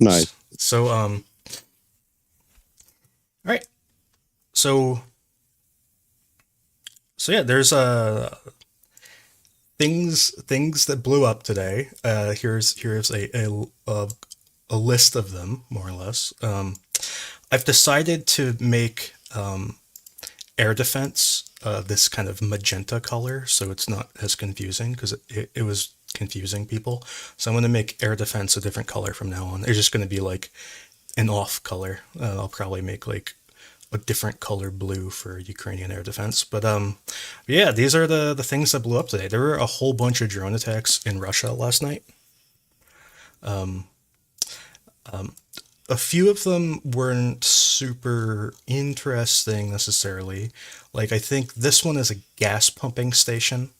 Nice. So, all right. So, so yeah, there's things that blew up today. Here's a list of them, more or less. I've decided to make air defense this kind of magenta color, so it's not as confusing because it was confusing people. So I'm going to make air defense a different color from now on. It's just going to be like an off color. I'll probably make like a different color blue for Ukrainian air defense. But yeah, these are the things that blew up today. There were a whole bunch of drone attacks in Russia last night. A few of them weren't super interesting necessarily. Like I think this one is a gas pumping station,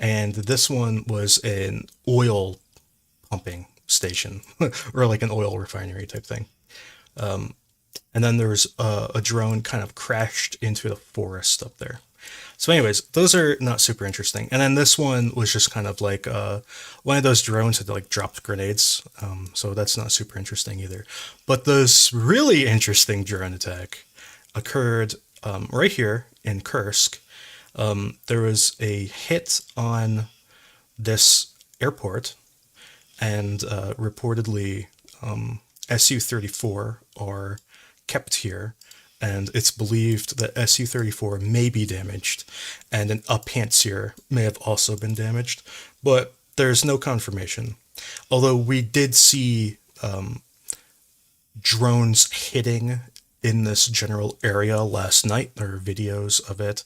and this one was an oil pumping station, or like an oil refinery type thing. And then there's a drone kind of crashed into the forest up there. So, anyways, those are not super interesting. And then this one was just kind of like one of those drones that like dropped grenades. So that's not super interesting either. But this really interesting drone attack occurred right here in Kursk. There was a hit on this airport, and reportedly Su-34 are kept here, and it's believed that Su-34 may be damaged, and an Pantsir may have also been damaged, but there's no confirmation. Although we did see drones hitting in this general area last night. There are videos of it.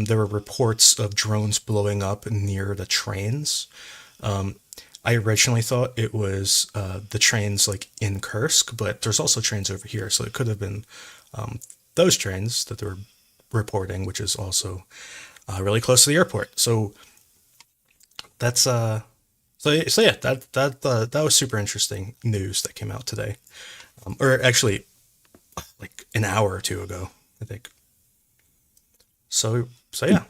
There were reports of drones blowing up near the trains. I originally thought it was the trains like in Kursk, but there's also trains over here, so it could have been those trains that they were reporting, which is also really close to the airport. So that's so yeah, that was super interesting news that came out today, or actually like an hour or two ago, I think. So yeah.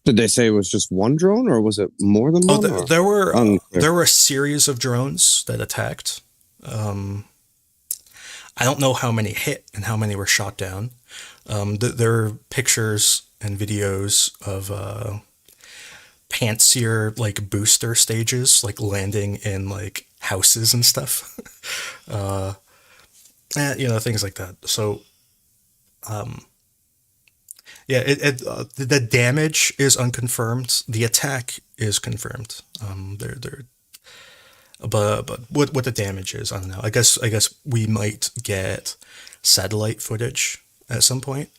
Did they say it was just one drone, or was it more than Oh, one? Or there were a series of drones that attacked. Um, I don't know how many hit and how many were shot down. There are pictures and videos of pantsier like booster stages, like landing in like houses and stuff. uh, things like that. So yeah, the damage is unconfirmed. The attack is confirmed. They're but what the damage is, I don't know. I guess we might get satellite footage at some point.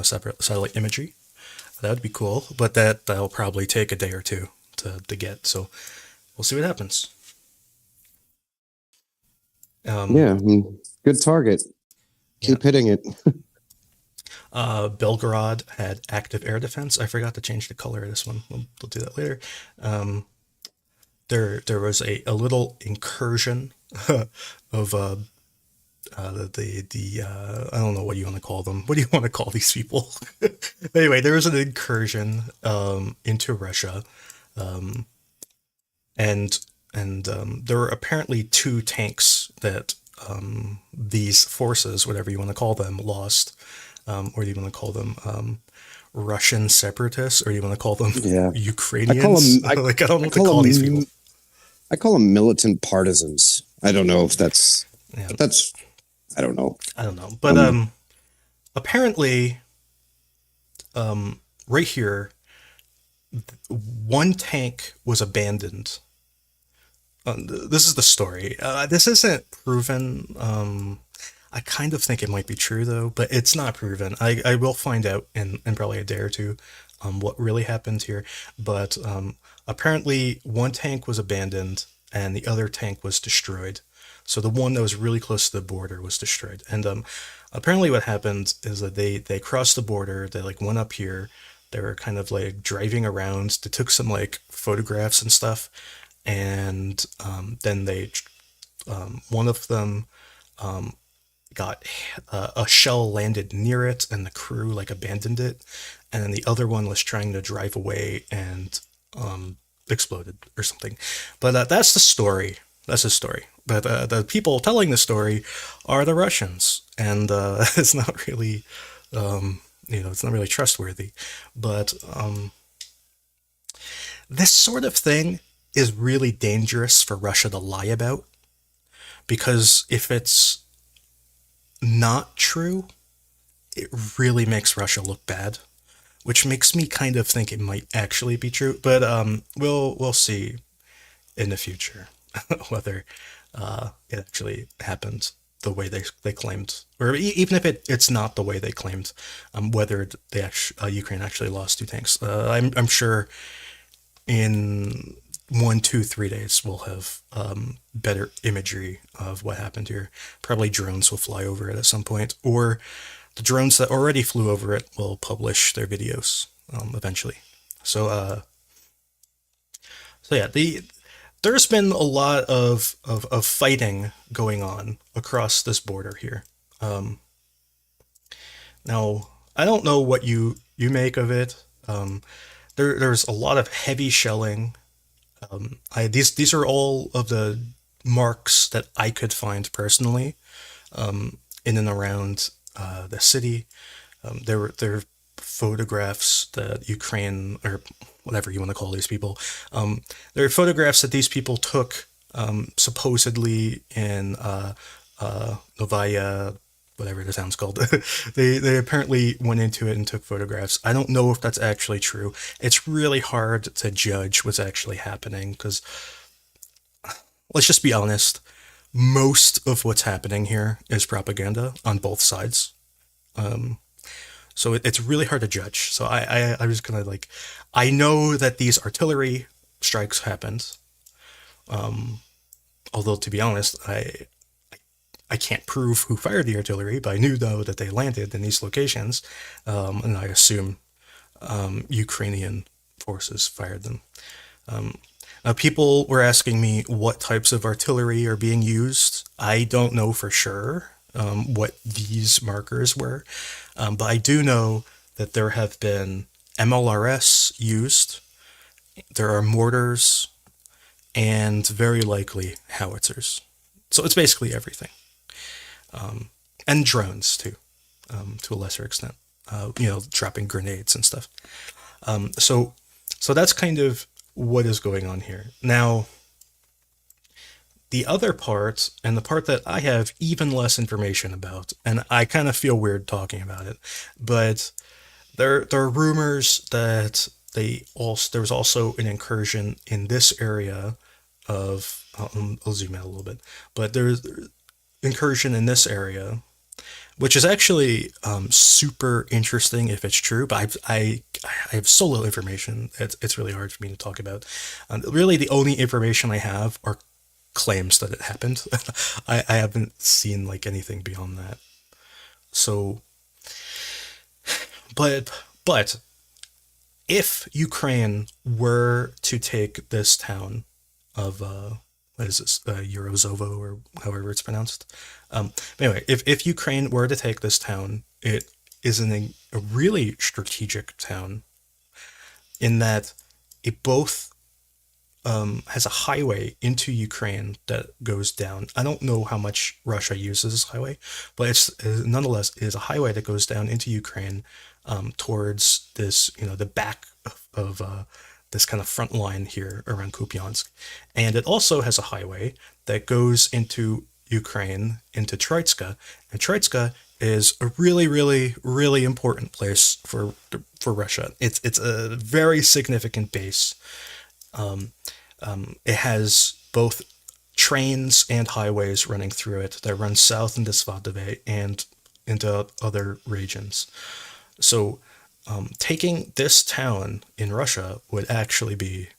Separate satellite imagery. That would be cool, but that'll probably take a day or two to get. So we'll see what happens. Yeah, good target. Yeah. Keep hitting it. Belgorod had active air defense. I forgot to change the color of this one. We'll do that later. Um, there was a little incursion of the I don't know what you want to call them. What do you want to call these people? Anyway, there was an incursion into Russia, um, and there were apparently two tanks that these forces, whatever you want to call them, lost. Or do you want to call them Russian separatists, or do you want to call them Yeah, I call Ukrainians? them. I, Like I don't know I what to call call these people. them. I call them militant partisans. I don't know if Yeah, that's. I don't know. I don't know, but Um. apparently, right here, one tank was abandoned. This is the story. This isn't proven. I kind of think it might be true though, but it's not proven. I will find out in probably a day or two what really happened here. But apparently, one tank was abandoned and the other tank was destroyed. So the one that was really close to the border was destroyed. And apparently, what happened is that they crossed the border. They like went up here. They were kind of like driving around. They took some like photographs and stuff, and then one of them um, got a shell landed near it, and the crew like abandoned it, and then the other one was trying to drive away and exploded or something. But that's the story. That's the story. But the people telling the story are the Russians, and it's not really, it's not really trustworthy. But this sort of thing is really dangerous for Russia to lie about, because if it's not true, it really makes Russia look bad, which makes me kind of think it might actually be true. But we'll see in the future whether it actually happened the way they claimed, or even if it's not the way they claimed, whether they actually, Ukraine actually lost two tanks. I'm sure in 1, 2, 3 days we'll have better imagery of what happened here. Probably drones will fly over it at some point, or the drones that already flew over it will publish their videos eventually. So yeah, there's been a lot of fighting going on across this border here. Um, Now, I don't know what you make of it. There's a lot of heavy shelling. These are all of the marks that I could find personally in and around the city. There are photographs that Ukraine, or whatever you want to call these people, there are photographs that these people took supposedly in Novaya, whatever the town's called. They apparently went into it and took photographs. I don't know if that's actually true. It's really hard to judge what's actually happening, because let's just be honest, most of what's happening here is propaganda on both sides. Um, so it's really hard to judge. So I was gonna like, I know that these artillery strikes happened. Um, Although to be honest, I can't prove who fired the artillery, but I knew though that they landed in these locations, and I assume Ukrainian forces fired them. Um, People were asking me what types of artillery are being used. I don't know for sure what these markers were, but I do know that there have been MLRS used. There are mortars and very likely howitzers. So it's basically everything, and drones too, to a lesser extent. Dropping grenades and stuff. So that's kind of what is going on here. Now, the other part, and the part that I have even less information about, and I kind of feel weird talking about it, but there are rumors that there was also an incursion in this area of. I'll zoom out a little bit, but there's incursion in this area, which is actually super interesting if it's true. But I have so little information. It's really hard for me to talk about. Really, the only information I have are claims that it happened. I haven't seen like anything beyond that. So, but if Ukraine were to take this town of what is this, Eurozovo, or however it's pronounced. Anyway, if Ukraine were to take this town, it is a really strategic town in that it both has a highway into Ukraine that goes down. I don't know how much Russia uses this highway, but it's nonetheless is a highway that goes down into Ukraine towards this, the back of this kind of front line here around Kupiansk. And it also has a highway that goes into Ukraine, into Troitska. And Troitska is a really, really, really important place for Russia. It's a very significant base. It has both trains and highways running through it that run south into Svatove and into other regions. So taking this town in Russia would actually be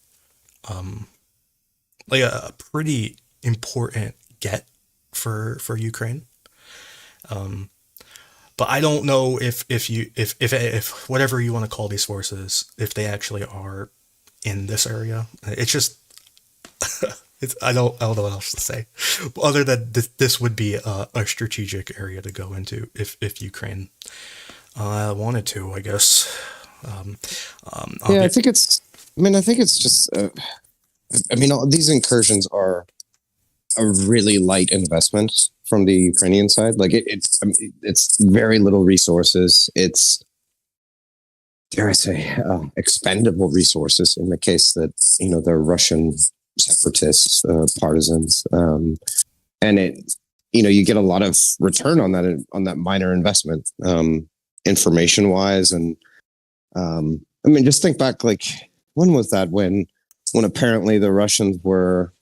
like a pretty important get for Ukraine. But I don't know if whatever you want to call these forces, if they actually are in this area. It's just I don't know what else to say, other than this would be a strategic area to go into if Ukraine wanted to, I guess. Yeah, I think it's I mean, I think it's just. I mean, all these incursions are a really light investment from the Ukrainian side. Like it's very little resources. It's, dare I say, expendable resources in the case that they're Russian separatists, partisans, and you get a lot of return on that minor investment, information wise, and I mean, just think back, like when was that when apparently the Russians were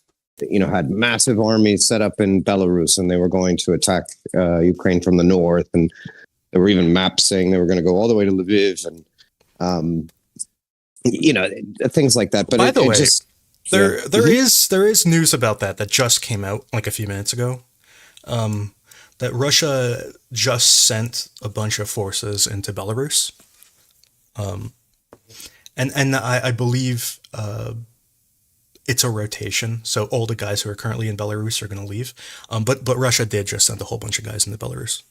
had massive armies set up in Belarus and they were going to attack Ukraine from the north, and there were even maps saying they were going to go all the way to Lviv, and things like that. But by the way, just, there is news about that just came out like a few minutes ago. That Russia just sent a bunch of forces into Belarus. And I believe it's a rotation, so all the guys who are currently in Belarus are going to leave. But Russia did just send a whole bunch of guys into Belarus.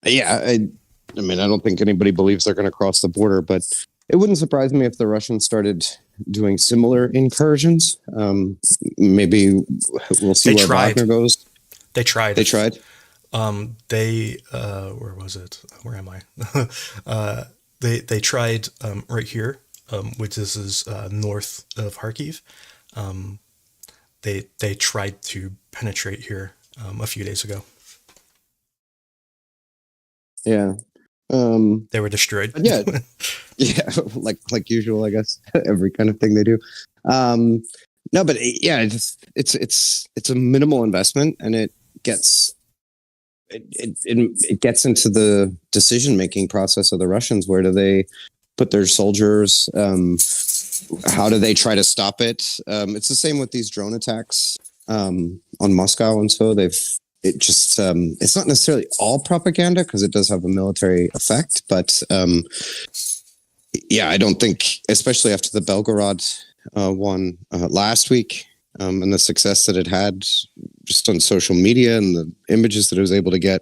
Yeah, I mean, I don't think anybody believes they're going to cross the border, but it wouldn't surprise me if the Russians started doing similar incursions. Maybe we'll see where Wagner goes. They tried. Where was it? Where am I? They tried right here, which is north of Kharkiv. They tried to penetrate here a few days ago. Yeah. They were destroyed. Yeah. Yeah. Like usual, I guess. Every kind of thing they do. No, but yeah, it's a minimal investment, and it gets into the decision-making process of the Russians. Where do they put their soldiers? How do they try to stop it? It's the same with these drone attacks on Moscow, and so it's not necessarily all propaganda because it does have a military effect, but yeah, I don't think, especially after the Belgorod one last week, and the success that it had just on social media and the images that it was able to get,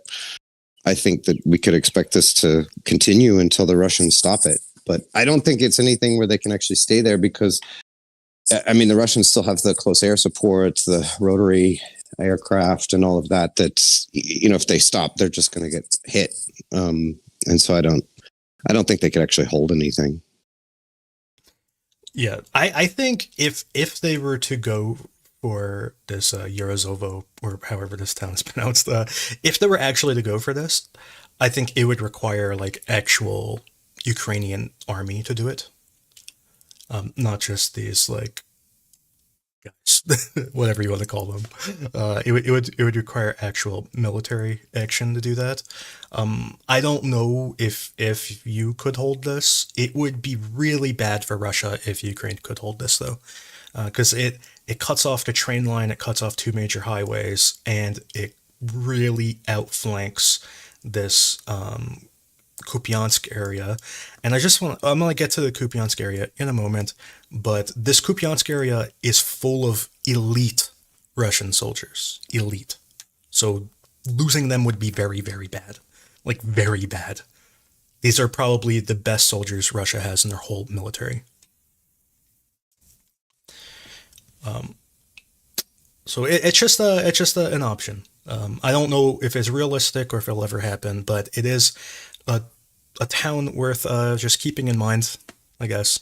I think that we could expect this to continue until the Russians stop it. But I don't think it's anything where they can actually stay there because, I mean, the Russians still have the close air support, the rotary aircraft and all of that, if they stop, they're just going to get hit. And so I don't think they could actually hold anything. Yeah, I think if they were to go for this Yorozovo, or however this town is pronounced, if they were actually to go for this, I think it would require like actual Ukrainian army to do it, not just these like guys, whatever you want to call them. It would require actual military action to do that. I don't know if you could hold this. It would be really bad for Russia if Ukraine could hold this, though, because it cuts off the train line, it cuts off two major highways, and it really outflanks this Kupiansk area. And I'm going to get to the Kupiansk area in a moment, but this Kupiansk area is full of elite Russian soldiers. Elite. So losing them would be very, very bad. Like, very bad. These are probably the best soldiers Russia has in their whole military. So it's just an option. I don't know if it's realistic or if it'll ever happen, but it is a town worth just keeping in mind, I guess.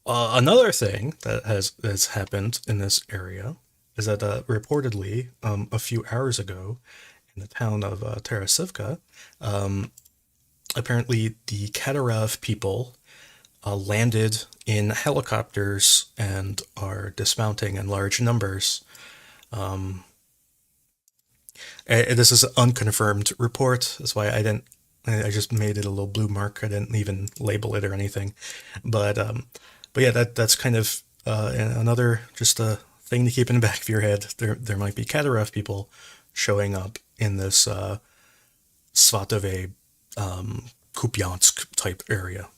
Another thing that has happened in this area is that reportedly a few hours ago in the town of Tarasivka, apparently the Kadyrov people landed in helicopters and are dismounting in large numbers. This is an unconfirmed report. That's why I just made it a little blue mark. I didn't even label it or anything. But yeah, that's kind of another just a thing to keep in the back of your head. There might be Kadyrov people showing up in this Svatove, Kupiansk type area.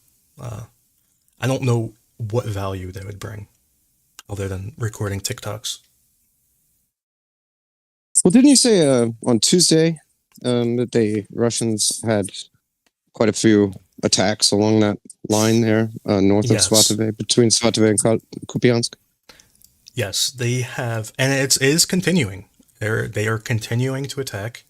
I don't know what value they would bring other than recording TikToks. Well, didn't you say on Tuesday that the Russians had quite a few attacks along that line there, north of Yes. Svatove, between Svatove and Kupiansk? Yes, they have, and it is continuing. They are continuing to attack.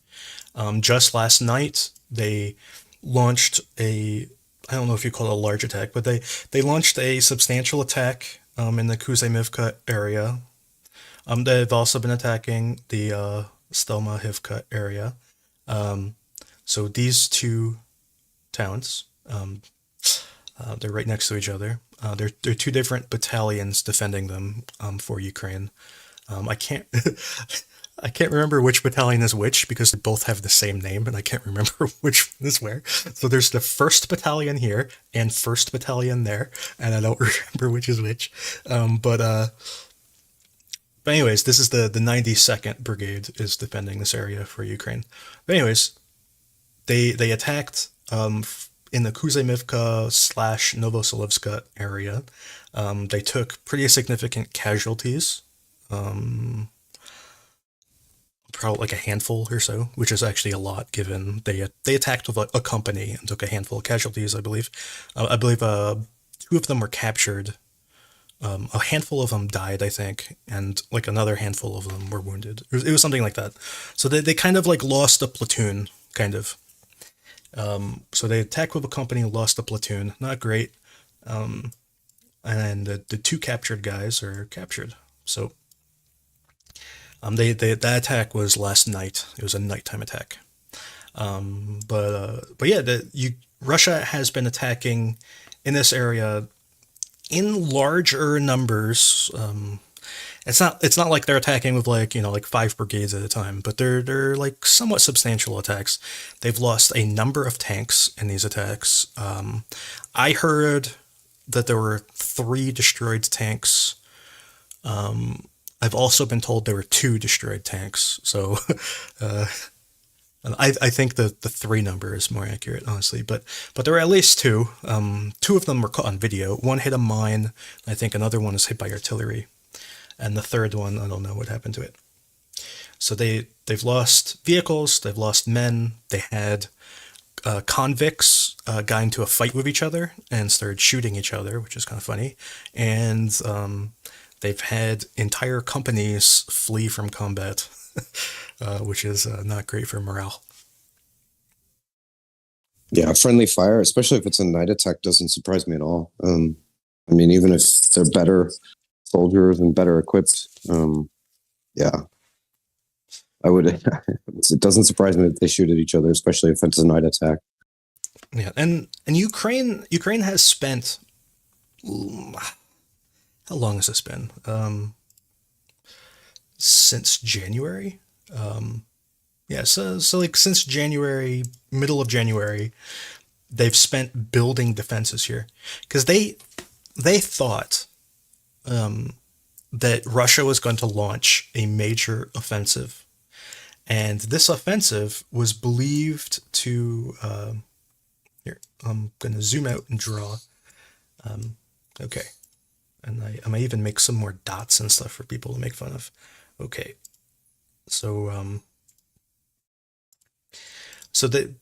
Just last night, they launched a, I don't know if you call it a large attack, but they launched a substantial attack in the Kuzymivka area. They've also been attacking the Stelmahivka area. So these two towns, they're right next to each other. They're two different battalions defending them for Ukraine. I can't I can't remember which battalion is which because they both have the same name, and I can't remember which one is where. So there's the first battalion here and first battalion there, and I don't remember which is which. But anyways, this is the 92nd Brigade is defending this area for Ukraine. But anyways, they attacked in the Kuzymivka / Novoselivska area. They took pretty significant casualties. Probably like a handful or so, which is actually a lot given they attacked with a company and took a handful of casualties, I believe. I believe two of them were captured. A handful of them died, I think, and like another handful of them were wounded. It was something like that. So they kind of like lost a platoon, kind of. So they attacked with a company, lost a platoon. Not great. And the two captured guys are captured. So that attack was last night. It was a nighttime attack. But yeah, Russia has been attacking in this area in larger numbers. It's not like they're attacking with like 5 brigades at a time, but they're like somewhat substantial attacks. They've lost a number of tanks in these attacks. I heard that there were 3 destroyed tanks. I've also been told there were 2 destroyed tanks. So I think the 3 number is more accurate, honestly. But there were at least 2. 2 of them were caught on video. One hit a mine. I think another one was hit by artillery. And the third one, I don't know what happened to it. So they've lost vehicles. They've lost men. They had convicts got into a fight with each other and started shooting each other, which is kind of funny. And they've had entire companies flee from combat, which is not great for morale. Yeah, friendly fire, especially if it's a night attack, doesn't surprise me at all. I mean, even if they're better soldiers and better equipped, yeah, I would. It doesn't surprise me that they shoot at each other, especially if it's a night attack. Yeah, and Ukraine has spent. How long has this been? Since January. Yeah, so like since January, middle of January, they've spent building defenses here because they thought that Russia was going to launch a major offensive, and this offensive was believed to. Here, I'm going to zoom out and draw. Okay. And I might even make some more dots and stuff for people to make fun of. Okay. So the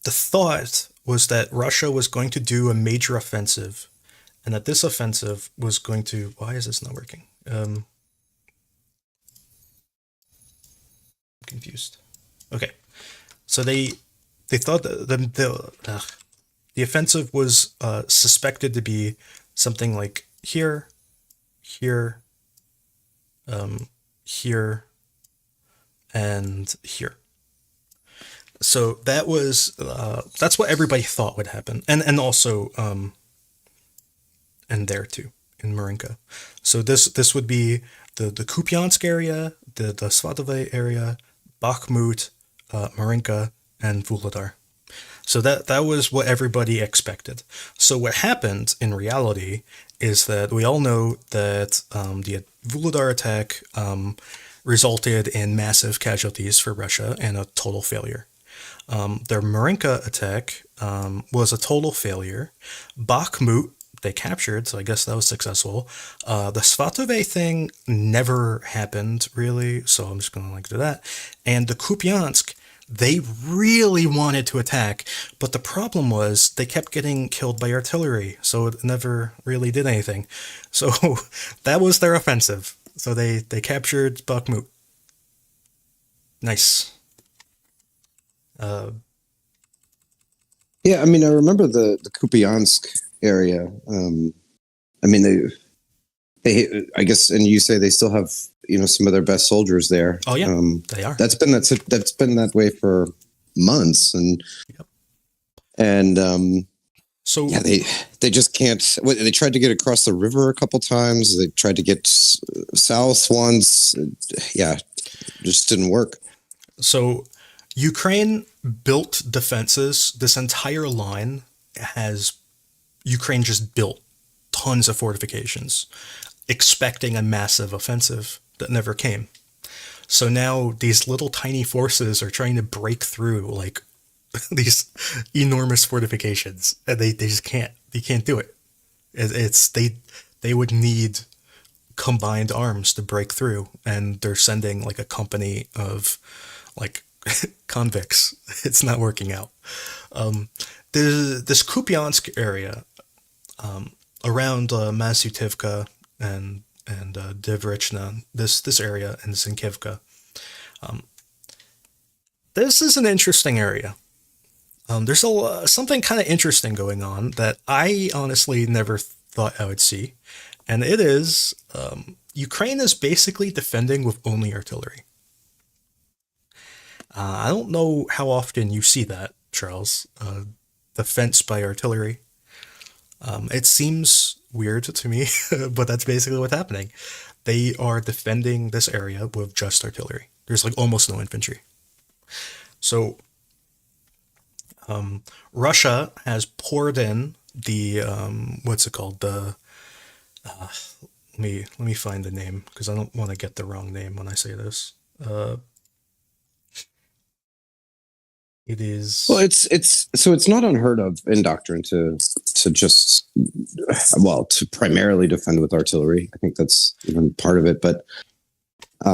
thought was that Russia was going to do a major offensive, and that this offensive was going to. Why is this not working? I'm confused. Okay. So they thought that the offensive was suspected to be something like here, here, here, and here. So that was that's what everybody thought would happen, and also and there too in Marinka. So this would be the Kupiansk area, the Svatove area, Bakhmut, Marinka, and Vuhledar. So that was what everybody expected. So what happened in reality is that we all know that the Vuhledar attack resulted in massive casualties for Russia and a total failure. Their Marinka attack was a total failure. Bakhmut they captured, so I guess that was successful. The Svatove thing never happened really, so I'm just going to link to that. And the Kupiansk, They really wanted to attack, but the problem was they kept getting killed by artillery, so it never really did anything. So that was their offensive. So they captured Bakhmut. Nice. Uh, Yeah, I mean, I remember the Kupiansk area. I mean, I guess, and you say they still have, some of their best soldiers there. oh yeah, they are. That's been that way for months, Yep. and So yeah, they just can't. They tried to get across the river a couple times. They tried to get south once. Yeah, just didn't work. So Ukraine built defenses. This entire line has Ukraine just built tons of fortifications, expecting a massive offensive that never came. So now these little tiny forces are trying to break through like these enormous fortifications, and they just can't. They can't do it. It's they would need combined arms to break through, and they're sending like a company of like convicts. It's not working out. This Kupiansk area around Avdiivka and Devrichna, this area in Zinkivka. This is an interesting area. There's something kind of interesting going on that I honestly never thought I would see, and it is Ukraine is basically defending with only artillery. I don't know how often you see that, Charles. Defense by artillery. It seems weird to me, but that's basically what's happening. They are defending this area with just artillery. There's like almost no infantry. So Russia has poured in the what's it called? The let me find the name because I don't want to get the wrong name when I say this. It is Well, it's not unheard of in doctrine to just to primarily defend with artillery. I think that's even part of it. But I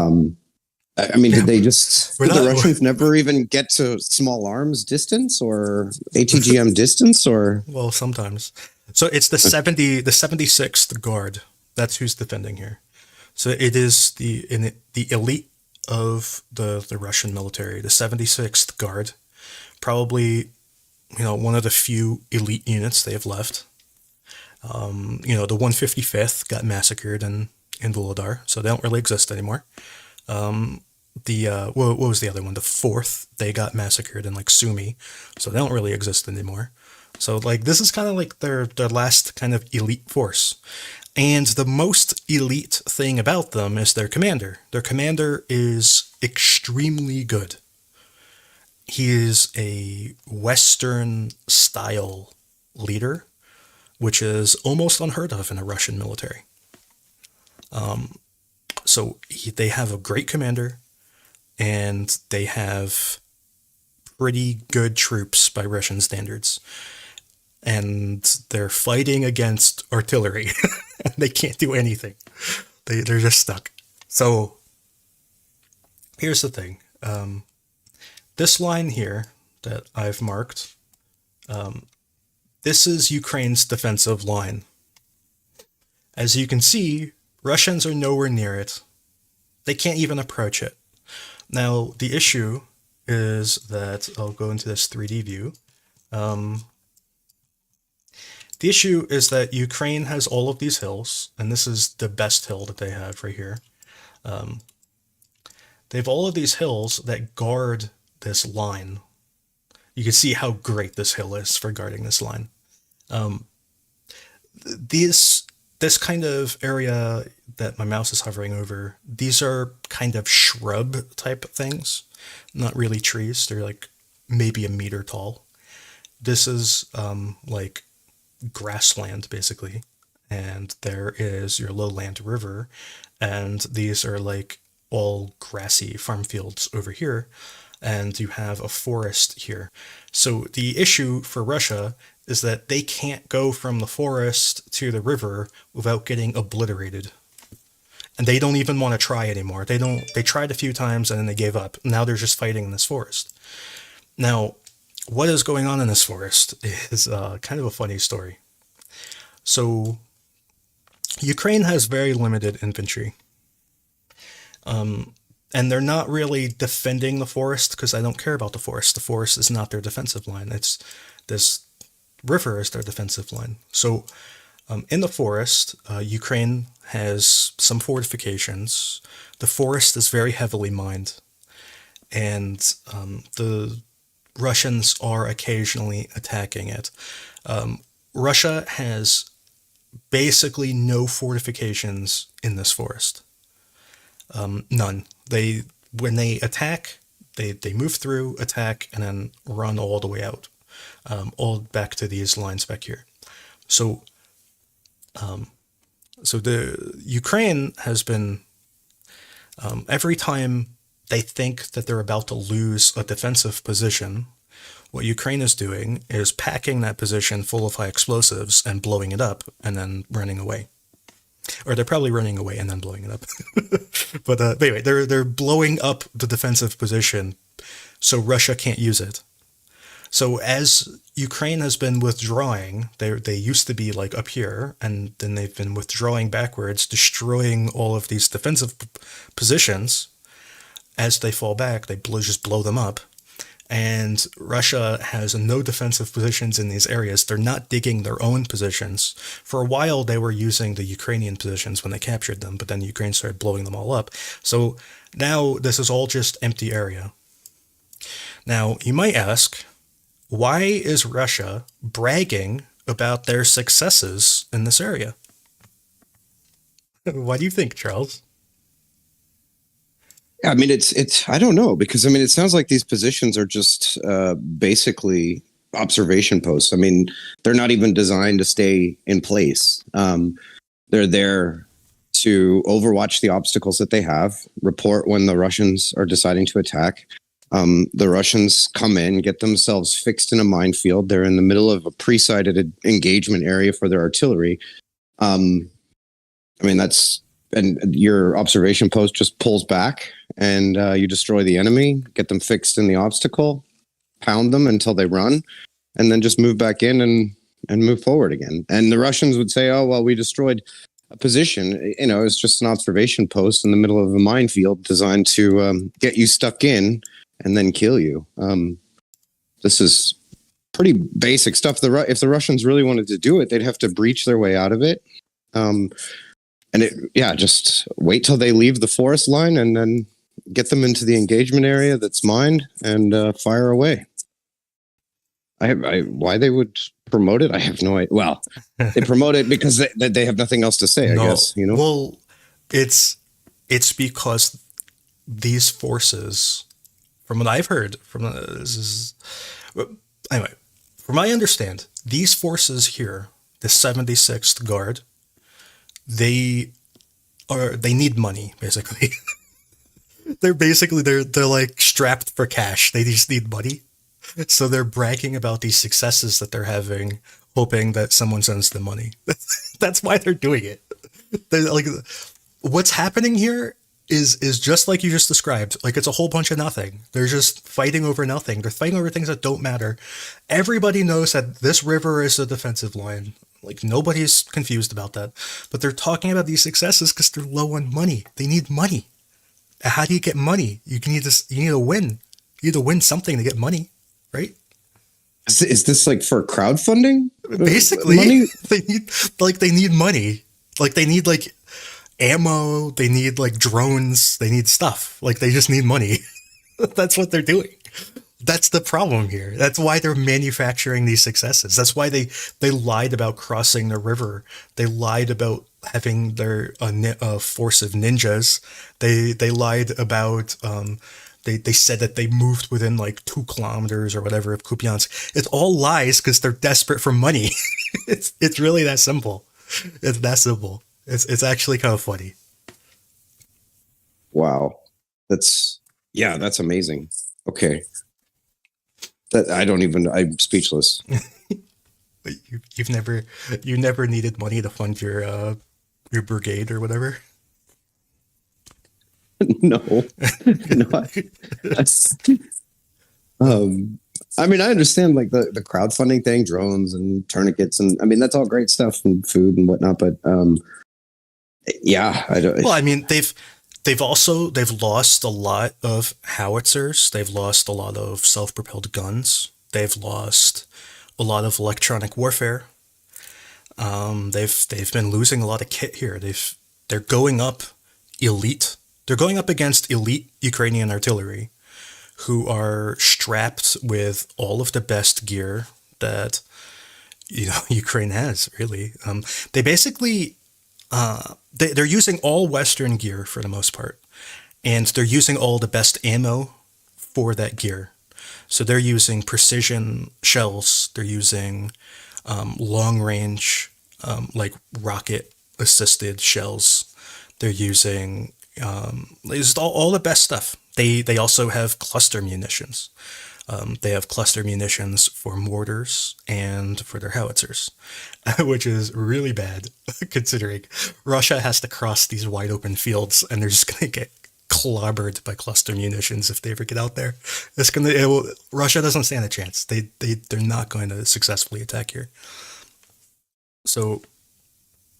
mean, did the Russians never even get to small arms distance or ATGM distance or? well sometimes. So it's the 76th Guard. That's who's defending here. So it is the elite of the Russian military, the 76th Guard. Probably, one of the few elite units they have left. The 155th got massacred in Volodar, so they don't really exist anymore. What was the other one? The 4th, they got massacred in like Sumy, so they don't really exist anymore. So like this is kind of like their last kind of elite force. And the most elite thing about them is their commander. Their commander is extremely good. He is a Western style leader, which is almost unheard of in a Russian military. So they have a great commander, and they have pretty good troops by Russian standards. And they're fighting against artillery. They can't do anything. They're just stuck. So here's the thing. This line here that I've marked, this is Ukraine's defensive line. As you can see, Russians are nowhere near it. They can't even approach it. Now, the issue is that, I'll go into this 3D view. The issue is that Ukraine has all of these hills, and this is the best hill that they have right here. They have all of these hills that guard this line. You can see how great this hill is for guarding this line. This kind of area that my mouse is hovering over, these are kind of shrub type things, not really trees. They're like maybe a meter tall. This is like grassland basically, and there is your lowland river, and these are like all grassy farm fields over here, and you have a forest here. So the issue for Russia is that they can't go from the forest to the river without getting obliterated. And they don't even want to try anymore. They tried a few times and then they gave up. Now they're just fighting in this forest. Now, what is going on in this forest is kind of a funny story. So, Ukraine has very limited infantry, and they're not really defending the forest because I don't care about the forest. The forest is not their defensive line. It's this river is their defensive line. So, in the forest, Ukraine has some fortifications. The forest is very heavily mined, and the Russians are occasionally attacking it. Russia has basically no fortifications in this forest. None. When they attack, they move through, attack, and then run all the way out, all back to these lines back here. So, the Ukraine has been every time they think that they're about to lose a defensive position, what Ukraine is doing is packing that position full of high explosives and blowing it up and then running away. Or they're probably running away and then blowing it up. But anyway, they're blowing up the defensive position so Russia can't use it. So as Ukraine has been withdrawing, they used to be like up here, and then they've been withdrawing backwards, destroying all of these defensive positions. As they fall back, they just blow them up. And Russia has no defensive positions in these areas. They're not digging their own positions. For a while, they were using the Ukrainian positions when they captured them, but then Ukraine started blowing them all up. So now this is all just empty area. Now, you might ask, why is Russia bragging about their successes in this area? What do you think, Charles? I mean, it's I don't know, because I mean, it sounds like these positions are just basically observation posts. I mean, they're not even designed to stay in place. They're there to overwatch the obstacles that they have, report when the Russians are deciding to attack. The Russians come in, get themselves fixed in a minefield. They're in the middle of a pre-sighted engagement area for their artillery. I mean, and your observation post just pulls back, and you destroy the enemy, get them fixed in the obstacle, pound them until they run, and then just move back in and move forward again. And the Russians would say, oh, well, we destroyed a position. You know, it's just an observation post in the middle of a minefield designed to get you stuck in and then kill you. This is pretty basic stuff. If the Russians really wanted to do it, they'd have to breach their way out of it. And just wait till they leave the forest line and then get them into the engagement area that's mined and fire away. Why they would promote it, I have no idea. Well, they promote it because they have nothing else to say, I guess. You know. Well, it's because these forces, from what I've heard, anyway, from what I understand, these forces here, the 76th Guard, they need money, basically. they're like strapped for cash. They just need money. So they're bragging about these successes that they're having, hoping that someone sends them money. That's why they're doing it. They're like, what's happening here is just like you just described. Like, it's a whole bunch of nothing. They're just fighting over nothing. They're fighting over things that don't matter. Everybody knows that this river is a defensive line. Like, nobody's confused about that. But they're talking about these successes because they're low on money. They need money. How do you get money? You need to win. You need to win something to get money, right? Is this like for crowdfunding? Basically, money? they need money. Like, they need like ammo. They need like drones. They need stuff. Like, they just need money. That's what they're doing. That's the problem here. That's why they're manufacturing these successes. That's why they lied about crossing the river. They lied about having their force of ninjas. They lied about they said that they moved within like 2 kilometers or whatever of Kupiansk. It's all lies because they're desperate for money. It's really that simple. It's that simple. It's actually kind of funny. Wow, that's amazing. Okay. I'm speechless. You never needed money to fund your brigade or whatever. No, no. Um, I mean, I understand like the crowdfunding thing, drones and tourniquets, and I mean that's all great stuff and food and whatnot. But yeah, I don't. Well, I mean, they've lost a lot of howitzers. They've lost a lot of self-propelled guns. They've lost a lot of electronic warfare. They've been losing a lot of kit here. They're going up elite. They're going up against elite Ukrainian artillery, who are strapped with all of the best gear that Ukraine has. Really, they basically they're using all Western gear for the most part, and they're using all the best ammo for that gear. So they're using precision shells. They're using long range, like rocket assisted shells. They're using just all the best stuff. They also have cluster munitions. They have cluster munitions for mortars and for their howitzers, which is really bad considering Russia has to cross these wide open fields and they're just going to get clobbered by cluster munitions if they ever get out there. Russia doesn't stand a chance. They're not going to successfully attack here. So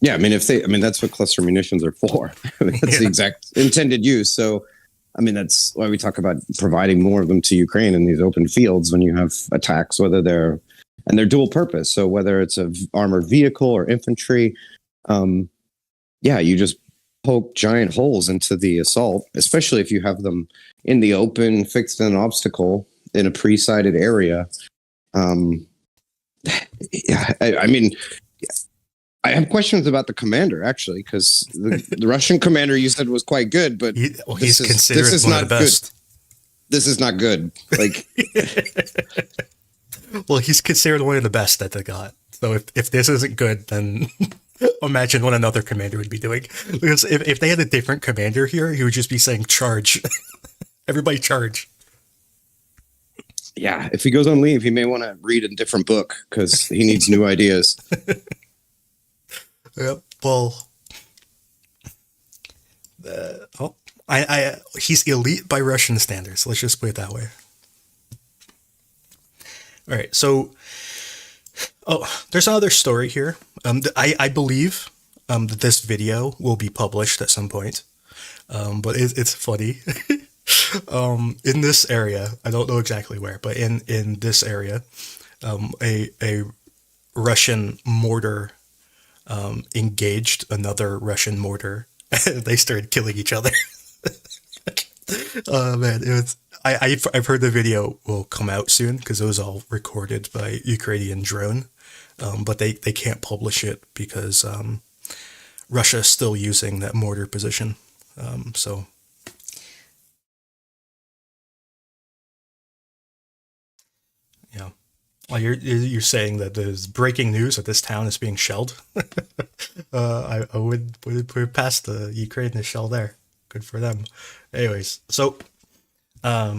yeah, I mean that's what cluster munitions are for. I mean, that's the exact intended use. So I mean, that's why we talk about providing more of them to Ukraine in these open fields when you have attacks, whether they're dual purpose. So whether it's a armored vehicle or infantry, you just poke giant holes into the assault, especially if you have them in the open, fixed in an obstacle in a pre-sighted area. I mean, I have questions about the commander actually, because the Russian commander you said was quite good, but he's considered this is one not of the best. Good. This is not good. Like, well, he's considered one of the best that they got. So if this isn't good, then imagine what another commander would be doing. Because if they had a different commander here, he would just be saying charge. Everybody charge. Yeah, if he goes on leave, he may want to read a different book because he needs new ideas. Yep. Well, he's elite by Russian standards. Let's just put it that way. All right. So, there's another story here. I believe that this video will be published at some point. But it's funny. In this area, I don't know exactly where, but in this area, a Russian mortar engaged another Russian mortar. They started killing each other. Oh man, I've heard the video will come out soon because it was all recorded by Ukrainian drone, but they can't publish it because Russia is still using that mortar position. So yeah. Well, you're saying that there's breaking news that this town is being shelled. I would put it past the Ukraine to shell there. Good for them. Anyways, so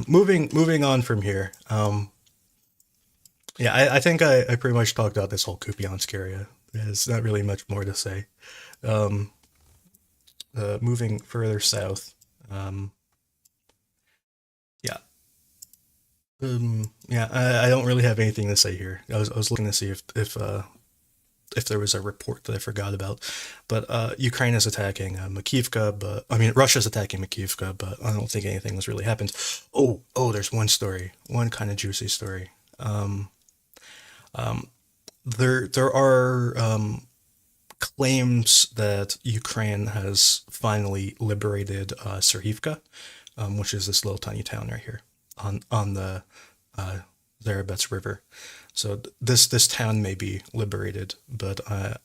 moving on from here. I think I pretty much talked about this whole Kupiansk area. There's not really much more to say. Moving further south. I don't really have anything to say here. I was looking to see if there was a report that I forgot about, but Ukraine is attacking Makiivka, but I mean Russia's attacking Makiivka, but I don't think anything has really happened. Oh, there's one story, one kind of juicy story. There are claims that Ukraine has finally liberated Serhivka, which is this little tiny town right here on the Zarabets River. So this town may be liberated, but I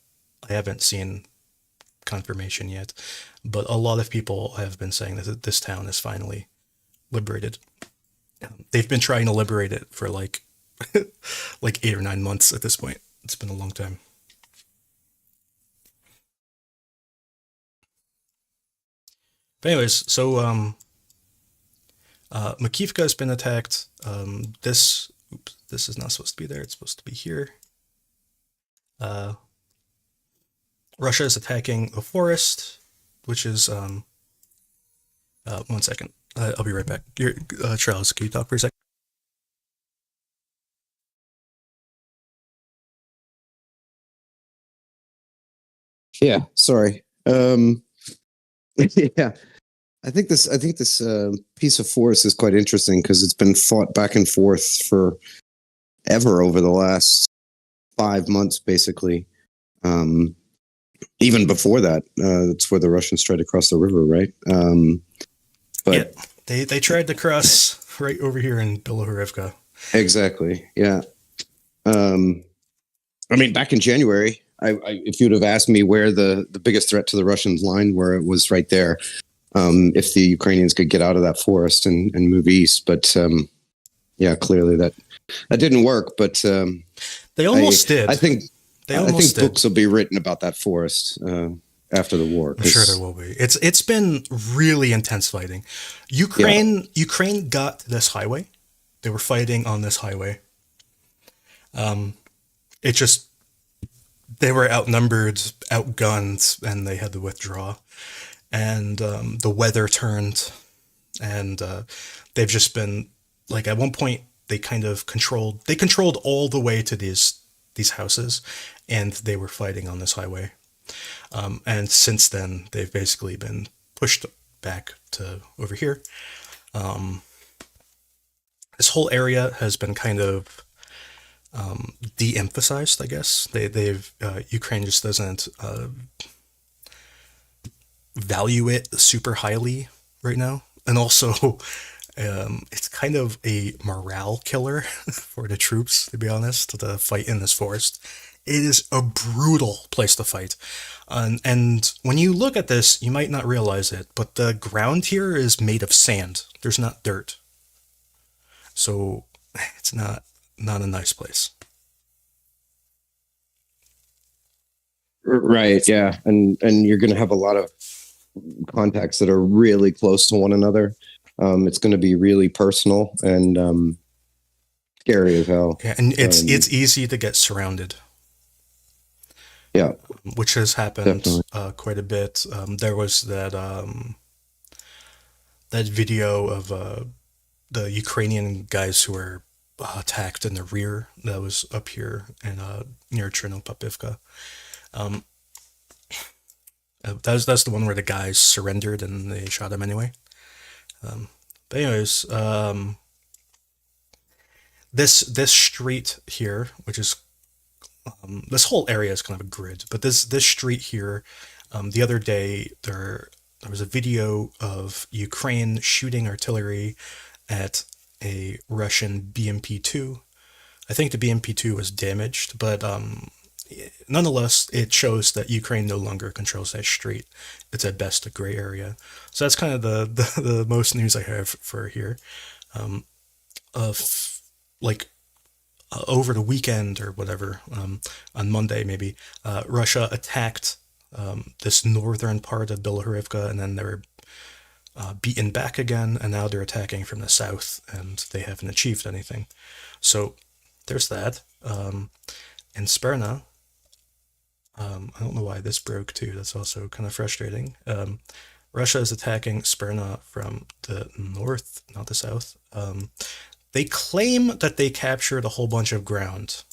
haven't seen confirmation yet. But a lot of people have been saying that this town is finally liberated. They've been trying to liberate it for like 8 or 9 months at this point. It's been a long time. But anyways, so Makiivka has been attacked. This is not supposed to be there. It's supposed to be here. Russia is attacking a forest, which is 1 second. I'll be right back. Charles, can you talk for a second? Yeah, sorry. Yeah, I think this piece of forest is quite interesting because it's been fought back and forth for ever over the last 5 months, basically. Um, Even before that, that's where the Russians tried to cross the river, right? Yeah, But they tried to cross right over here in Bilohorivka. exactly, yeah. Um, I mean, back in January, if you'd have asked me where the biggest threat to the Russians line, where it was right there, if the Ukrainians could get out of that forest and move east. But yeah, clearly that didn't work. But They I almost did. I think They I almost think did. books will be written about that forest after the war. I'm sure there will be. It's been really intense fighting. Yeah, Ukraine got this highway. They were fighting on this highway. It just they were outnumbered, outgunned, and they had to withdraw. And the weather turned, and they've just been like at one point they kind of controlled all the way to these houses, and they were fighting on this highway. And since then, they've basically been pushed back to over here. This whole area has been kind of de-emphasized, I guess. They've Ukraine just doesn't value it super highly right now, and also it's kind of a morale killer for the troops, to be honest, to fight in this forest. It is a brutal place to fight. And when you look at this, you might not realize it, but the ground here is made of sand. There's not dirt. So it's not a nice place. right. Yeah, and you're going to have a lot of contacts that are really close to one another. It's going to be really personal and scary as hell. Yeah, and it's easy to get surrounded, Yeah, which has happened definitely. quite a bit. There was that video of the Ukrainian guys who were attacked in the rear. That was up here in near Chernopapivka. Um, that's the one where the guys surrendered and they shot him anyway. But anyways, this street here, which is this whole area is kind of a grid, but this street here, the other day there was a video of Ukraine shooting artillery at a Russian BMP-2. I think the BMP-2 was damaged, but nonetheless, it shows that Ukraine no longer controls that street. It's at best a gray area. So that's kind of the most news I have for here. Of like over the weekend or whatever, on Monday maybe, Russia attacked this northern part of Bilohorivka, and then they were beaten back again, and now they're attacking from the south, and they haven't achieved anything. So there's that. In Sperna, I don't know why this broke too. That's also kind of frustrating. Russia is attacking Sperna from the north, not the south. They claim that they captured a whole bunch of ground.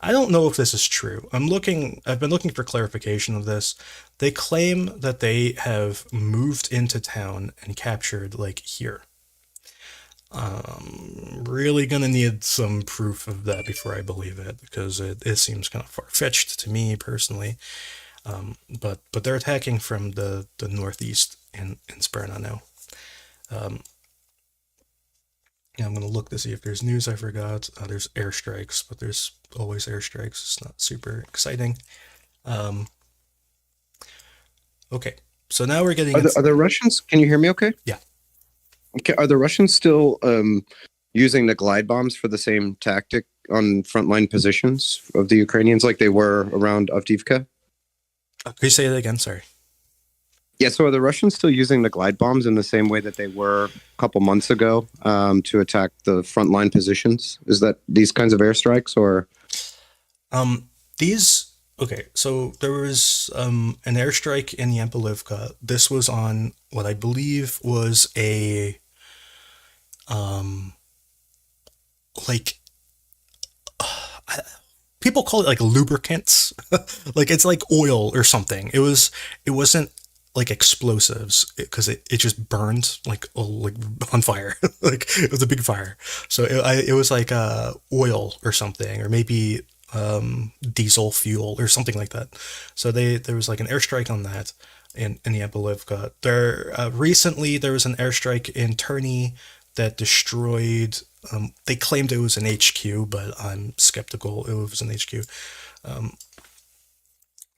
I don't know if this is true. I've been looking for clarification of this. They claim that they have moved into town and captured like here. Really gonna need some proof of that before I believe it, because it seems kind of far-fetched to me personally. But they're attacking from the northeast in Sperna now. Yeah, I'm gonna look to see if there's news I forgot. There's airstrikes, but there's always airstrikes. It's not super exciting. Okay, so now we're getting. Are the Russians? Can you hear me? Okay. Yeah. Okay. Are the Russians still using the glide bombs for the same tactic on frontline positions of the Ukrainians, like they were around Avdiivka? Can you say that again? Sorry. Yeah, so are the Russians still using the glide bombs in the same way that they were a couple months ago to attack the frontline positions? Is that these kinds of airstrikes or? These okay. So there was an airstrike in Yampolivka. This was on what I believe was a like people call it like lubricants, like it's like oil or something. It wasn't like explosives because it just burned like on fire, like it was a big fire. So it was like oil or something, or maybe diesel fuel or something like that. So there was like an airstrike on that in the Avdiivka. There recently there was an airstrike in Turney that destroyed. They claimed it was an HQ, but I'm skeptical it was an HQ.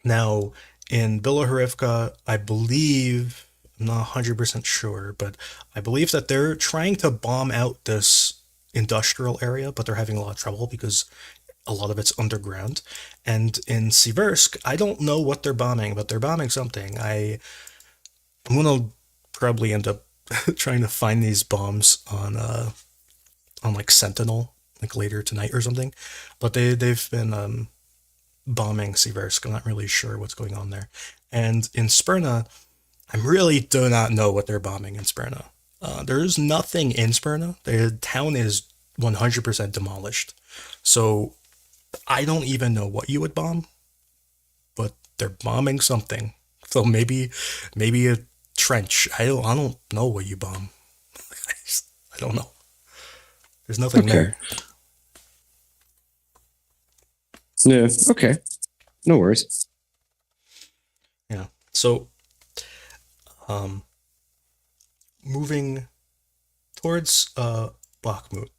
Now in Bilohorivka, I believe, I'm not 100% sure, but I believe that they're trying to bomb out this industrial area, but they're having a lot of trouble because a lot of it's underground. And in Siversk, I don't know what they're bombing, but they're bombing something. I'm gonna probably end up trying to find these bombs on like Sentinel, like later tonight or something. But they've been bombing Siversk. I'm not really sure what's going on there. And in Sperna, I really do not know what they're bombing in Sperna. There's nothing in Sperna. The town is 100% demolished. So I don't even know what you would bomb, but they're bombing something. So maybe a trench. I don't know what you bomb. I don't know. There's nothing Okay. there. Yeah. Okay. No worries. Yeah. So moving towards Bakhmut.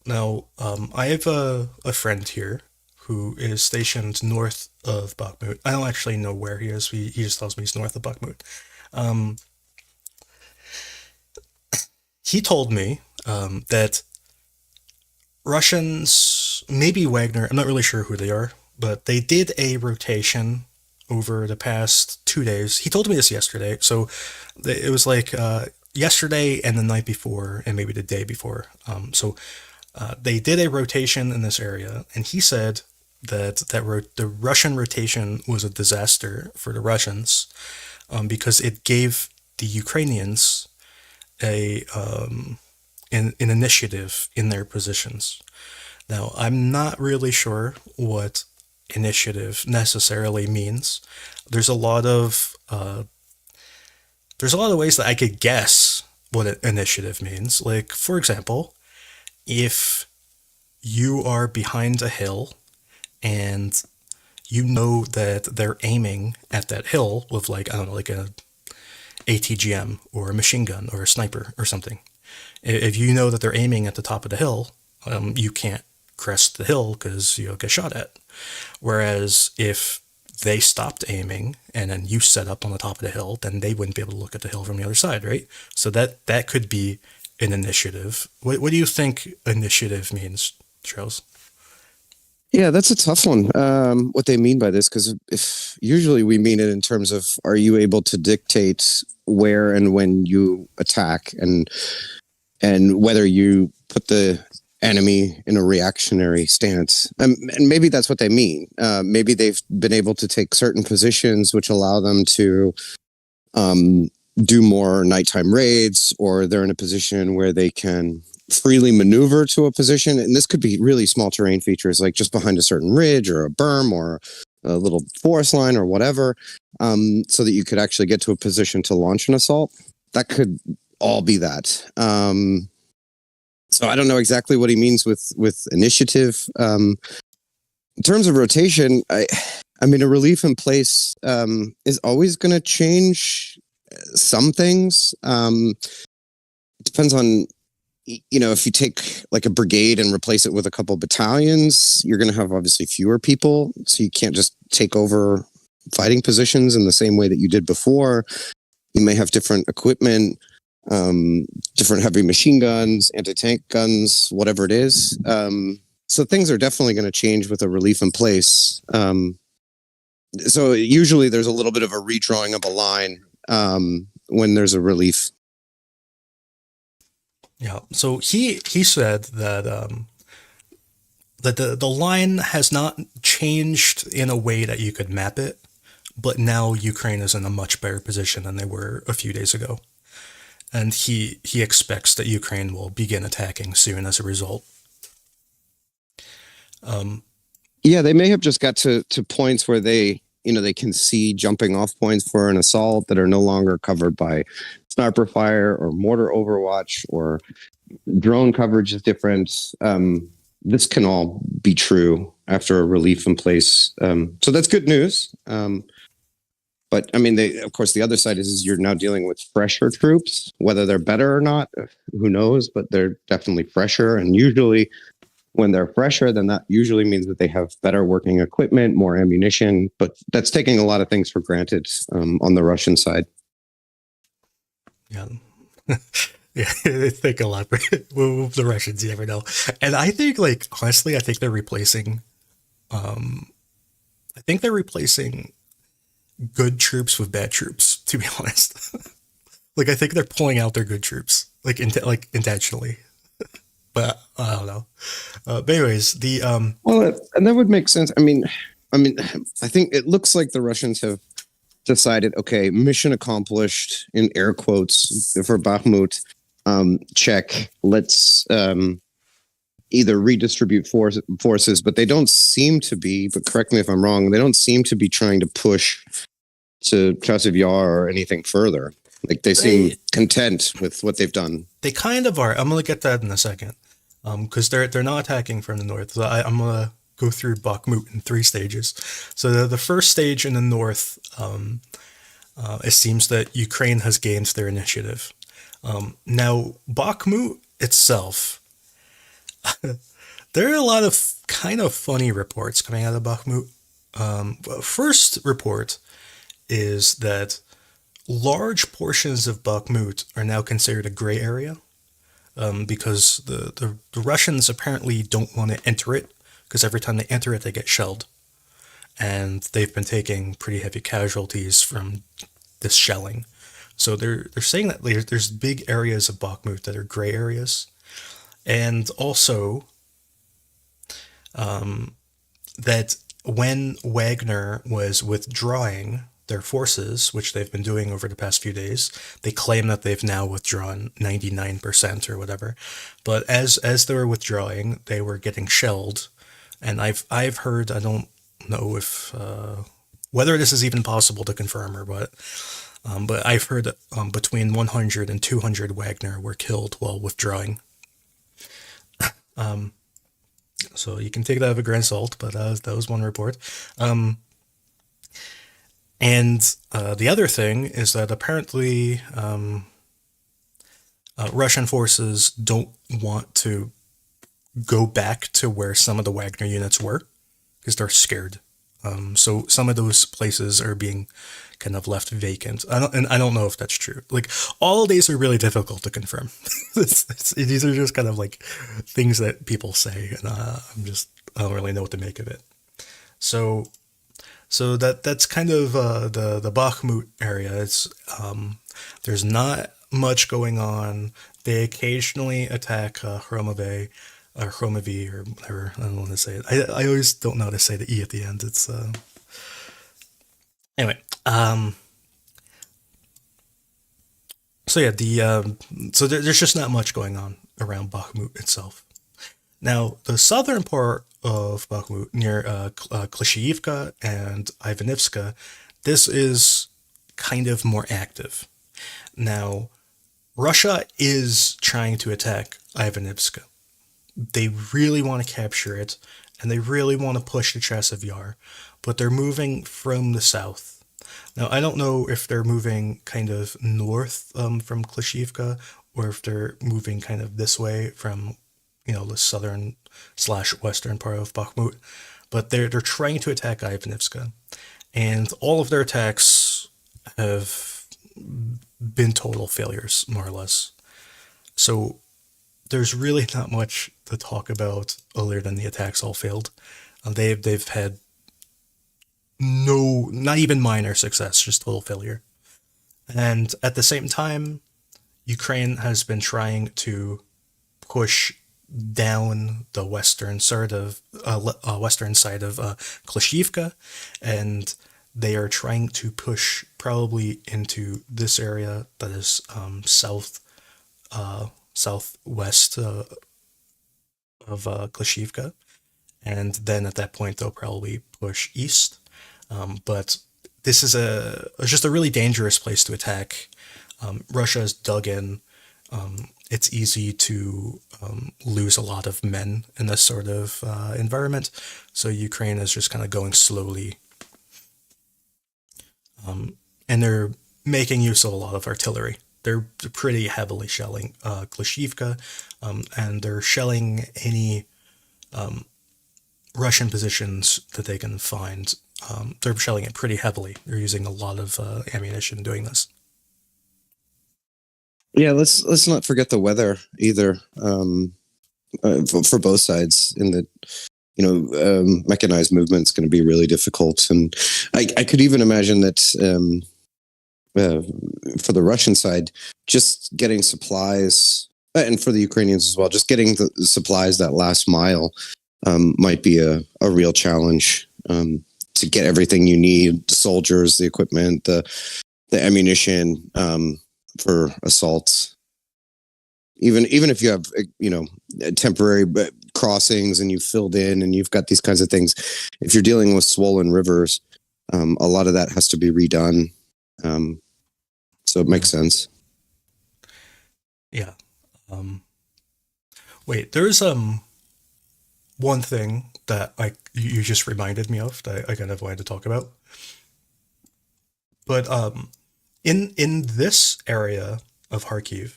Now, I have a friend here who is stationed north of Bakhmut. I don't actually know where he is. He just tells me he's north of Bakhmut. Um, he told me that Russians, maybe Wagner, I'm not really sure who they are, but they did a rotation over the past 2 days. He told me this yesterday. So it was like yesterday and the night before, and maybe the day before. They did a rotation in this area, and he said that the Russian rotation was a disaster for the Russians because it gave the Ukrainians a an initiative in their positions. Now, I'm not really sure what initiative necessarily means. There's a lot of ways that I could guess what an initiative means. Like, for example, if you are behind a hill and you know that they're aiming at that hill with, like, I don't know, like a ATGM or a machine gun or a sniper or something. If you know that they're aiming at the top of the hill, you can't crest the hill because you'll get shot at. Whereas if they stopped aiming and then you set up on the top of the hill, then they wouldn't be able to look at the hill from the other side, right? So that could be an initiative. What do you think initiative means, Charles? Yeah, that's a tough one. What they mean by this, because if usually we mean it in terms of, are you able to dictate where and when you attack, and whether you put the enemy in a reactionary stance. And maybe that's what they mean. Maybe they've been able to take certain positions which allow them to do more nighttime raids, or they're in a position where they can freely maneuver to a position. And this could be really small terrain features, like just behind a certain ridge or a berm or a little forest line or whatever, so that you could actually get to a position to launch an assault. That could all be that. So I don't know exactly what he means with initiative. In terms of rotation, I mean, a relief in place is always going to change some things. Depends on, if you take like a brigade and replace it with a couple battalions, you're going to have obviously fewer people. So you can't just take over fighting positions in the same way that you did before. You may have different equipment, different heavy machine guns, anti-tank guns, whatever it is. So things are definitely going to change with a relief in place. So usually there's a little bit of a redrawing of a line when there's a relief. Yeah. So he said that that the line has not changed in a way that you could map it, but now Ukraine is in a much better position than they were a few days ago. And he expects that Ukraine will begin attacking soon as a result. Yeah, they may have just got to points where they can see jumping off points for an assault that are no longer covered by sniper fire or mortar overwatch, or drone coverage is different. This can all be true after a relief in place. So that's good news. But I mean, of course, the other side is you're now dealing with fresher troops, whether they're better or not, who knows, but they're definitely fresher. And usually when they're fresher, then that usually means that they have better working equipment, more ammunition. But that's taking a lot of things for granted on the Russian side. Yeah. Yeah, they think a lot. With the Russians, you never know. And I think, like, honestly, I think they're replacing. I think they're replacing good troops with bad troops. To be honest, like I think they're pulling out their good troops, like intentionally. But I don't know. But anyways, the Well, and that would make sense. I mean, I think it looks like the Russians have decided, okay, mission accomplished in air quotes for Bakhmut. Check. Let's either redistribute forces, but they don't seem to be. But correct me if I'm wrong. They don't seem to be trying to push to Chasiv Yar or anything further. Like they seem content with what they've done. They kind of are. I'm gonna get that in a second, because they're not attacking from the north. So I'm gonna go through Bakhmut in 3 stages. So the first stage in the north, it seems that Ukraine has gained their initiative. Now Bakhmut itself, there are a lot of kind of funny reports coming out of Bakhmut. First report is that large portions of Bakhmut are now considered a gray area, because the Russians apparently don't want to enter it, because every time they enter it, they get shelled. And they've been taking pretty heavy casualties from this shelling. So they're saying that there's big areas of Bakhmut that are gray areas. And also that when Wagner was withdrawing their forces, which they've been doing over the past few days, they claim that they've now withdrawn 99% or whatever. But as they were withdrawing, they were getting shelled. And I've heard, I don't know if whether this is even possible to confirm or what, but I've heard that between 100 and 200 Wagner were killed while withdrawing. So you can take that with a grain of salt, but that was one report. And the other thing is that apparently Russian forces don't want to go back to where some of the Wagner units were because they're scared. So some of those places are being kind of left vacant. I don't know if that's true. Like, all of these are really difficult to confirm. These are just kind of like things that people say, and I don't really know what to make of it. So that's kind of the Bakhmut area. It's there's not much going on. They occasionally attack Hromove or Chromovy or whatever. I don't want to say it. I always don't know how to say the E at the end. It's anyway. So yeah, so there's just not much going on around Bakhmut itself. Now, the southern part of Bakhmut, near Klishchiivka and Avdiivka, this is kind of more active. Now, Russia is trying to attack Avdiivka. They really want to capture it, and they really want to push to Chasiv Yar, but they're moving from the south. Now, I don't know if they're moving kind of north from Klishchiivka, or if they're moving kind of this way from, the southern/western part of Bakhmut, but they're trying to attack Avdiivka, and all of their attacks have been total failures, more or less. So there's really not much to talk about other than the attacks all failed. They've had no, not even minor success, just total failure. And at the same time, Ukraine has been trying to push down the western side of Klishchiivka, and they are trying to push probably into this area that is southwest of Klishchiivka, and then at that point they'll probably push east. But this is just a really dangerous place to attack. Russia is dug in. It's easy to lose a lot of men in this sort of environment. So Ukraine is just kind of going slowly, and they're making use of a lot of artillery. They're pretty heavily shelling Klishchiivka, and they're shelling any Russian positions that they can find. They're shelling it pretty heavily. They're using a lot of ammunition doing this. Yeah, let's not forget the weather either. For both sides, in that mechanized movement is going to be really difficult, and I could even imagine that for the Russian side, just getting supplies, and for the Ukrainians as well, just getting the supplies that last mile might be a real challenge, to get everything you need: the soldiers, the equipment, the ammunition, for assaults. Even if you have temporary crossings and you've filled in and you've got these kinds of things, if you're dealing with swollen rivers, a lot of that has to be redone. So it makes sense. Yeah. Wait, there's one thing that you just reminded me of that I kind of wanted to talk about. But in this area of Kharkiv,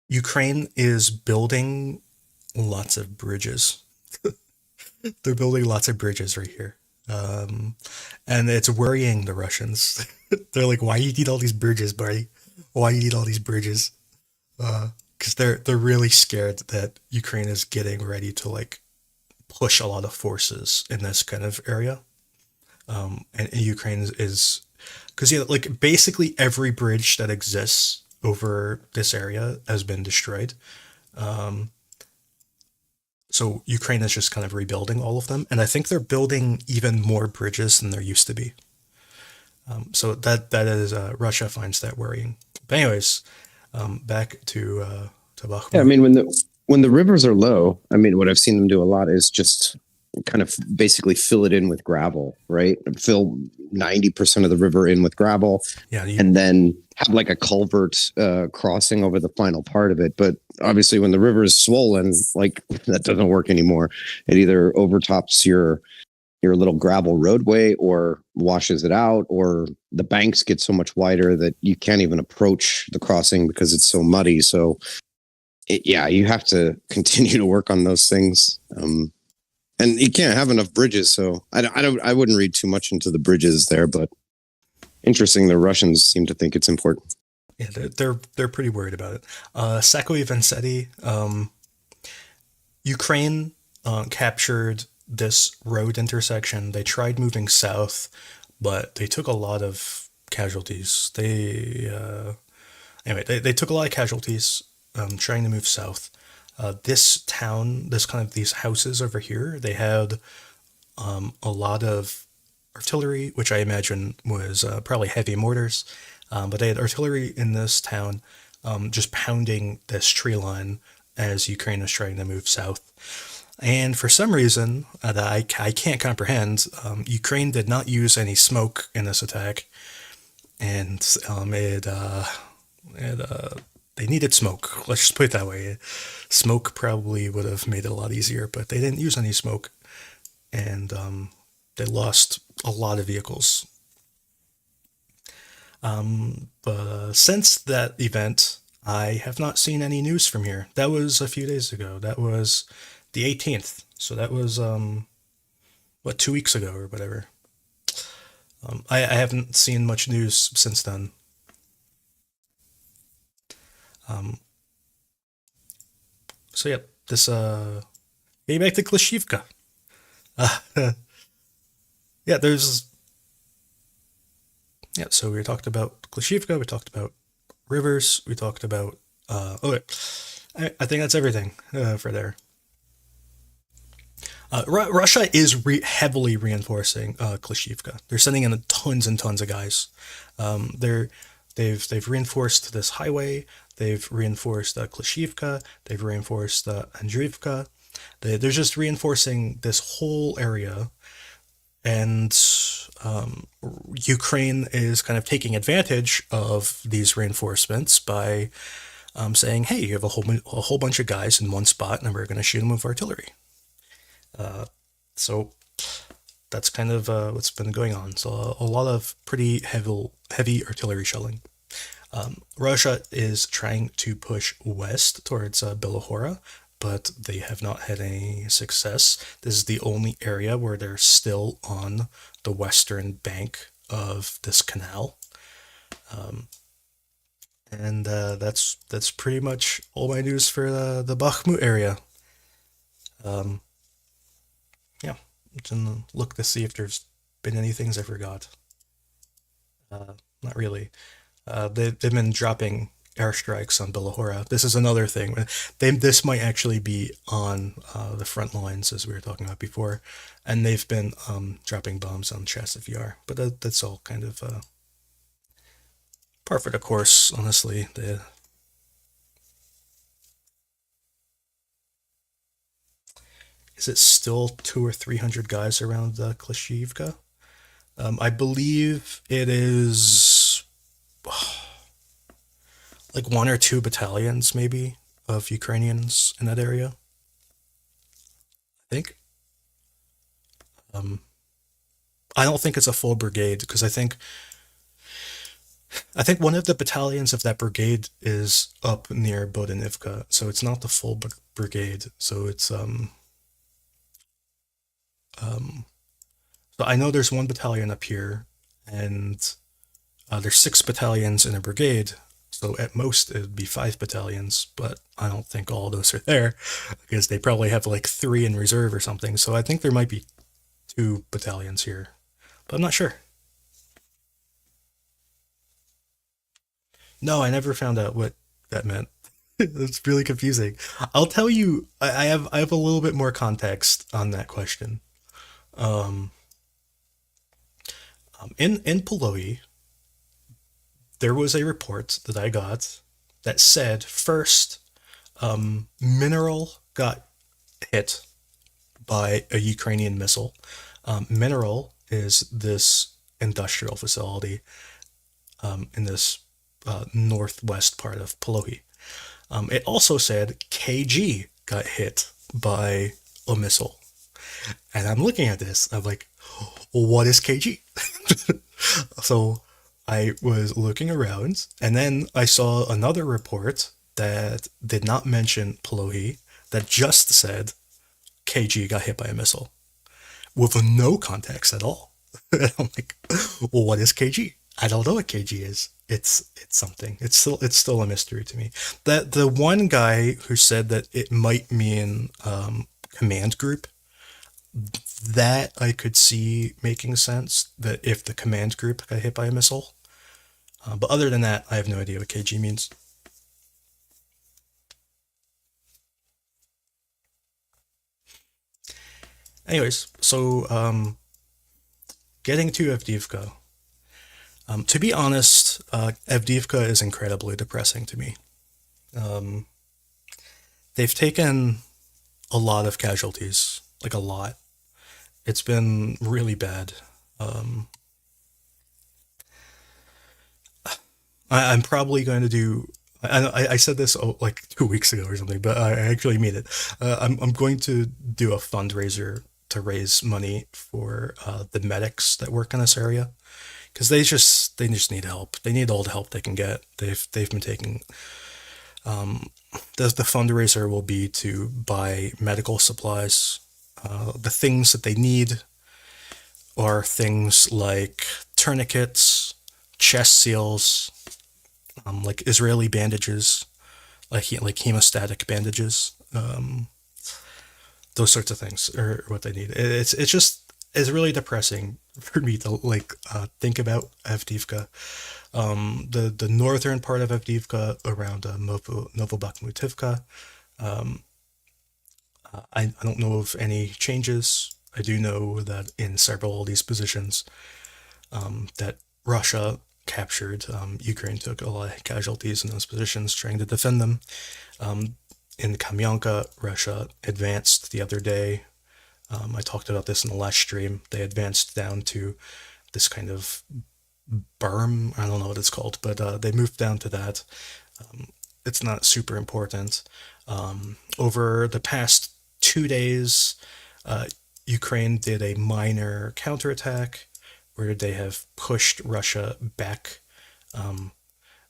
Ukraine is building lots of bridges. They're building lots of bridges right here. And it's worrying the Russians. They're like, why do you need all these bridges, buddy? Why do you need all these bridges? Because they're really scared that Ukraine is getting ready to like push a lot of forces in this kind of area. And Ukraine is because like basically every bridge that exists over this area has been destroyed. So Ukraine is just kind of rebuilding all of them, and I think they're building even more bridges than there used to be. So that is Russia finds that worrying. But anyways, back to Bakhmut. Yeah, I mean, when the rivers are low, I mean, what I've seen them do a lot is just kind of basically fill it in with gravel, right? Fill 90% of the river in with gravel, and then have like a culvert crossing over the final part of it. But obviously, when the river is swollen, like that doesn't work anymore. It either overtops your little gravel roadway or washes it out, or the banks get so much wider that you can't even approach the crossing because it's so muddy. So you have to continue to work on those things. And you can't have enough bridges, so I wouldn't read too much into the bridges there. But interesting, the Russians seem to think it's important. Yeah, they're pretty worried about it. Sako Vansetti, Ukraine captured this road intersection. They tried moving south, but they took a lot of casualties. They took a lot of casualties trying to move south. This town, these houses over here, they had a lot of artillery, which I imagine was probably heavy mortars. But they had artillery in this town, just pounding this tree line as Ukraine was trying to move south. And for some reason that I can't comprehend, Ukraine did not use any smoke in this attack, and they needed smoke. Let's just put it that way. Smoke probably would have made it a lot easier, but they didn't use any smoke, and they lost a lot of vehicles. But since that event, I have not seen any news from here. That was a few days ago. That was the 18th. So that was 2 weeks ago or whatever. I haven't seen much news since then. So yeah, this getting back to Klishchiivka. So we talked about Klishchiivka, we talked about rivers, we talked about I think that's everything for there. Russia is heavily reinforcing Klishchiivka. They're sending in tons and tons of guys. They've reinforced this highway. They've reinforced Klishchiivka. They've reinforced Andreevka. They're just reinforcing this whole area, and Ukraine is kind of taking advantage of these reinforcements by saying, "Hey, you have a whole bunch of guys in one spot, and we're going to shoot them with artillery." So that's kind of what's been going on. So a lot of pretty heavy artillery shelling. Russia is trying to push west towards Bilohora, but they have not had any success. This is the only area where they're still on the western bank of this canal. And that's pretty much all my news for the Bakhmut area. Yeah, I'm gonna look to see if there's been any things I forgot. Not really. They've been dropping airstrikes on Bilohora. This is another thing. This might actually be on the front lines, as we were talking about before, and they've been dropping bombs on Chasiv Yar. But that's all kind of par for the course, honestly. Is it still 200 or 300 guys around Klishchiivka? I believe it is like 1 or 2 battalions, maybe, of Ukrainians in that area. I think. I don't think it's a full brigade because I think one of the battalions of that brigade is up near Bodanivka, so it's not the full brigade. So it's so I know there's one battalion up here, and there's 6 battalions in a brigade. So at most it would be 5 battalions, but I don't think all of those are there because they probably have like 3 in reserve or something. So I think there might be 2 battalions here, but I'm not sure. No, I never found out what that meant. It's really confusing. I'll tell you. I have a little bit more context on that question. Um, in Poloy, there was a report that I got that said first, Mineral got hit by a Ukrainian missile. Mineral is this industrial facility in this northwest part of Poloy. It also said KG got hit by a missile. And I'm looking at this, I'm like, what is KG? So I was looking around, and then I saw another report that did not mention Polohi, that just said KG got hit by a missile with no context at all. And I'm like, well, what is KG? I don't know what KG is. It's something. It's still a mystery to me. That the one guy who said that it might mean command group, that I could see making sense. That if the command group got hit by a missile, but other than that, I have no idea what KG means. Anyways, so getting to Avdiivka. To be honest, Avdiivka is incredibly depressing to me. Um, they've taken a lot of casualties, like a lot. It's been really bad. Um, I'm probably going to do. I said this like 2 weeks ago or something, but I actually mean it. I'm going to do a fundraiser to raise money for the medics that work in this area because they just need help. They need all the help they can get. They've been taking. Um, the fundraiser will be to buy medical supplies. The things that they need are things like tourniquets, chest seals, like Israeli bandages, like hemostatic bandages, those sorts of things are what they need. It's really depressing for me to like think about Avdiivka. The northern part of Avdiivka around Novobakhmutivka. Um, I don't know of any changes. I do know that in several of these positions that Russia captured, Ukraine took a lot of casualties in those positions trying to defend them. Um, in Kamyanka, Russia advanced the other day. I talked about this in the last stream. They advanced down to this kind of berm. I don't know what it's called, but they moved down to that. It's not super important. Over the past 2 days, Ukraine did a minor counterattack where they have pushed Russia back,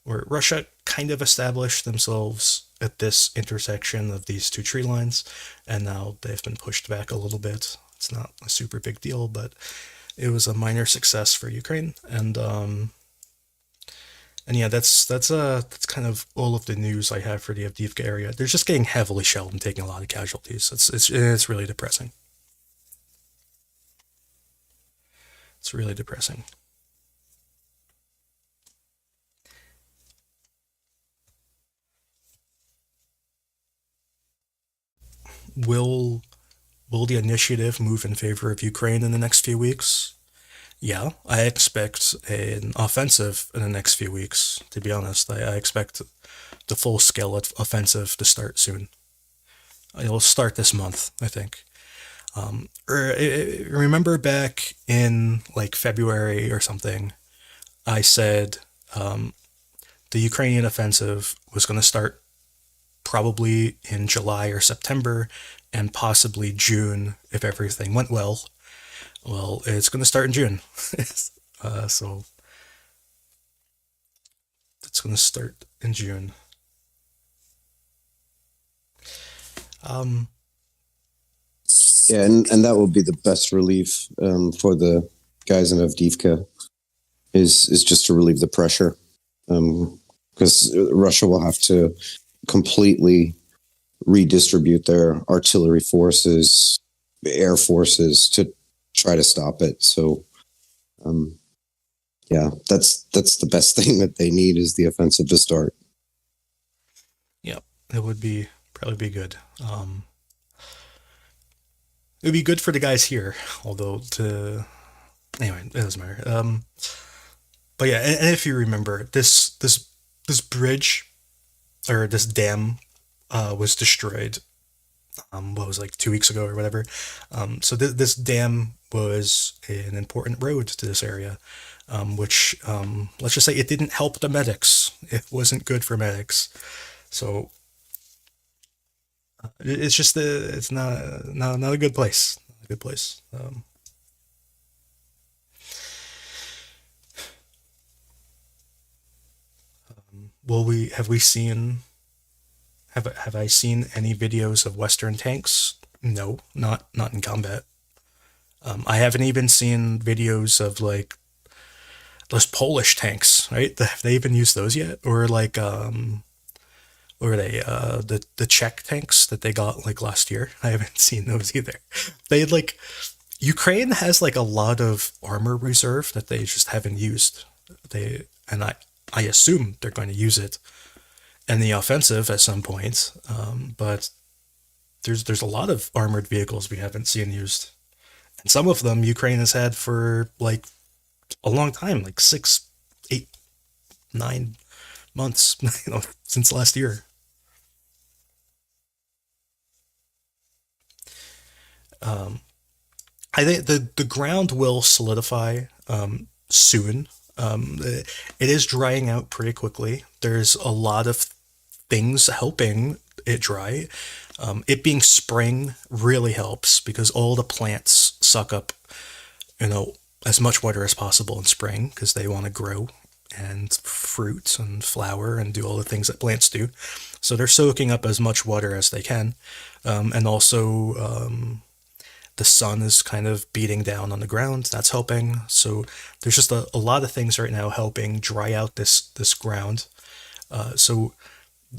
where Russia kind of established themselves at this intersection of these two tree lines, and now they've been pushed back a little bit. It's not a super big deal, but it was a minor success for Ukraine, and yeah, that's kind of all of the news I have for the Avdiivka area. They're just getting heavily shelled and taking a lot of casualties. It's really depressing. It's really depressing. Will the initiative move in favor of Ukraine in the next few weeks? Yeah, I expect an offensive in the next few weeks. To be honest, I expect the full scale offensive to start soon. It'll start this month, I think. Remember back in like February or something, I said the Ukrainian offensive was going to start probably in July or September and possibly June if everything went well. Well, it's going to start in June. So it's going to start in June. Yeah, and that will be the best relief for the guys in Avdiivka is just to relieve the pressure, because Russia will have to completely redistribute their artillery forces, air forces to try to stop it. So, yeah, that's the best thing that they need is the offensive to start. Yeah, it would probably be good. It would be good for the guys here, although anyway, it doesn't matter. But yeah, and if you remember, this bridge or this dam was destroyed. What was like 2 weeks ago or whatever. So this dam was an important road to this area, which let's just say it didn't help the medics. It wasn't good for medics. So it's just it's not a good place. Not a good place. Have we seen? Have I seen any videos of Western tanks? No, not in combat. I haven't even seen videos of like those Polish tanks, right? Have they even used those yet? Or like or are they the Czech tanks that they got like last year? I haven't seen those either. They like Ukraine has like a lot of armor reserve that they just haven't used. I assume they're going to use it in the offensive at some point. But there's a lot of armored vehicles we haven't seen used, and some of them Ukraine has had for like a long time, like 6, 8, 9 months, since last year. I think the ground will solidify soon. It is drying out pretty quickly. There's a lot of things helping it dry. It being spring really helps because all the plants suck up, as much water as possible in spring because they want to grow and fruit and flower and do all the things that plants do. So they're soaking up as much water as they can. And also, the sun is kind of beating down on the ground. That's helping. So there's just a lot of things right now helping dry out this ground. So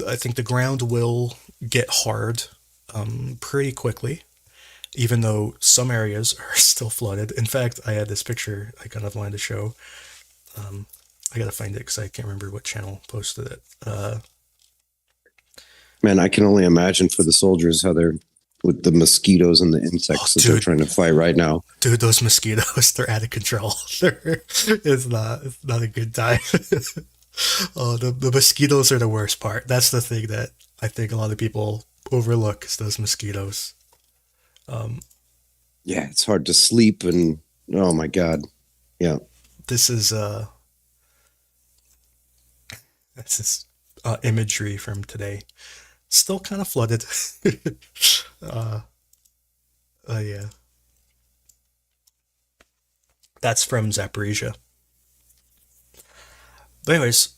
I think the ground will get hard pretty quickly, even though some areas are still flooded. In fact, I had this picture I kind of wanted to show. I gotta find it because I can't remember what channel posted it. Man, I can only imagine for the soldiers how they're with the mosquitoes and the insects that they're trying to fight right now. Dude, those mosquitoes, they're out of control. It's not a good time. Oh, the mosquitoes are the worst part. That's the thing that I think a lot of people overlook is those mosquitoes. Yeah, it's hard to sleep, and oh my god, yeah. This is this is imagery from today. Still kind of flooded. uh, yeah, that's from Zaporizhia. But anyways,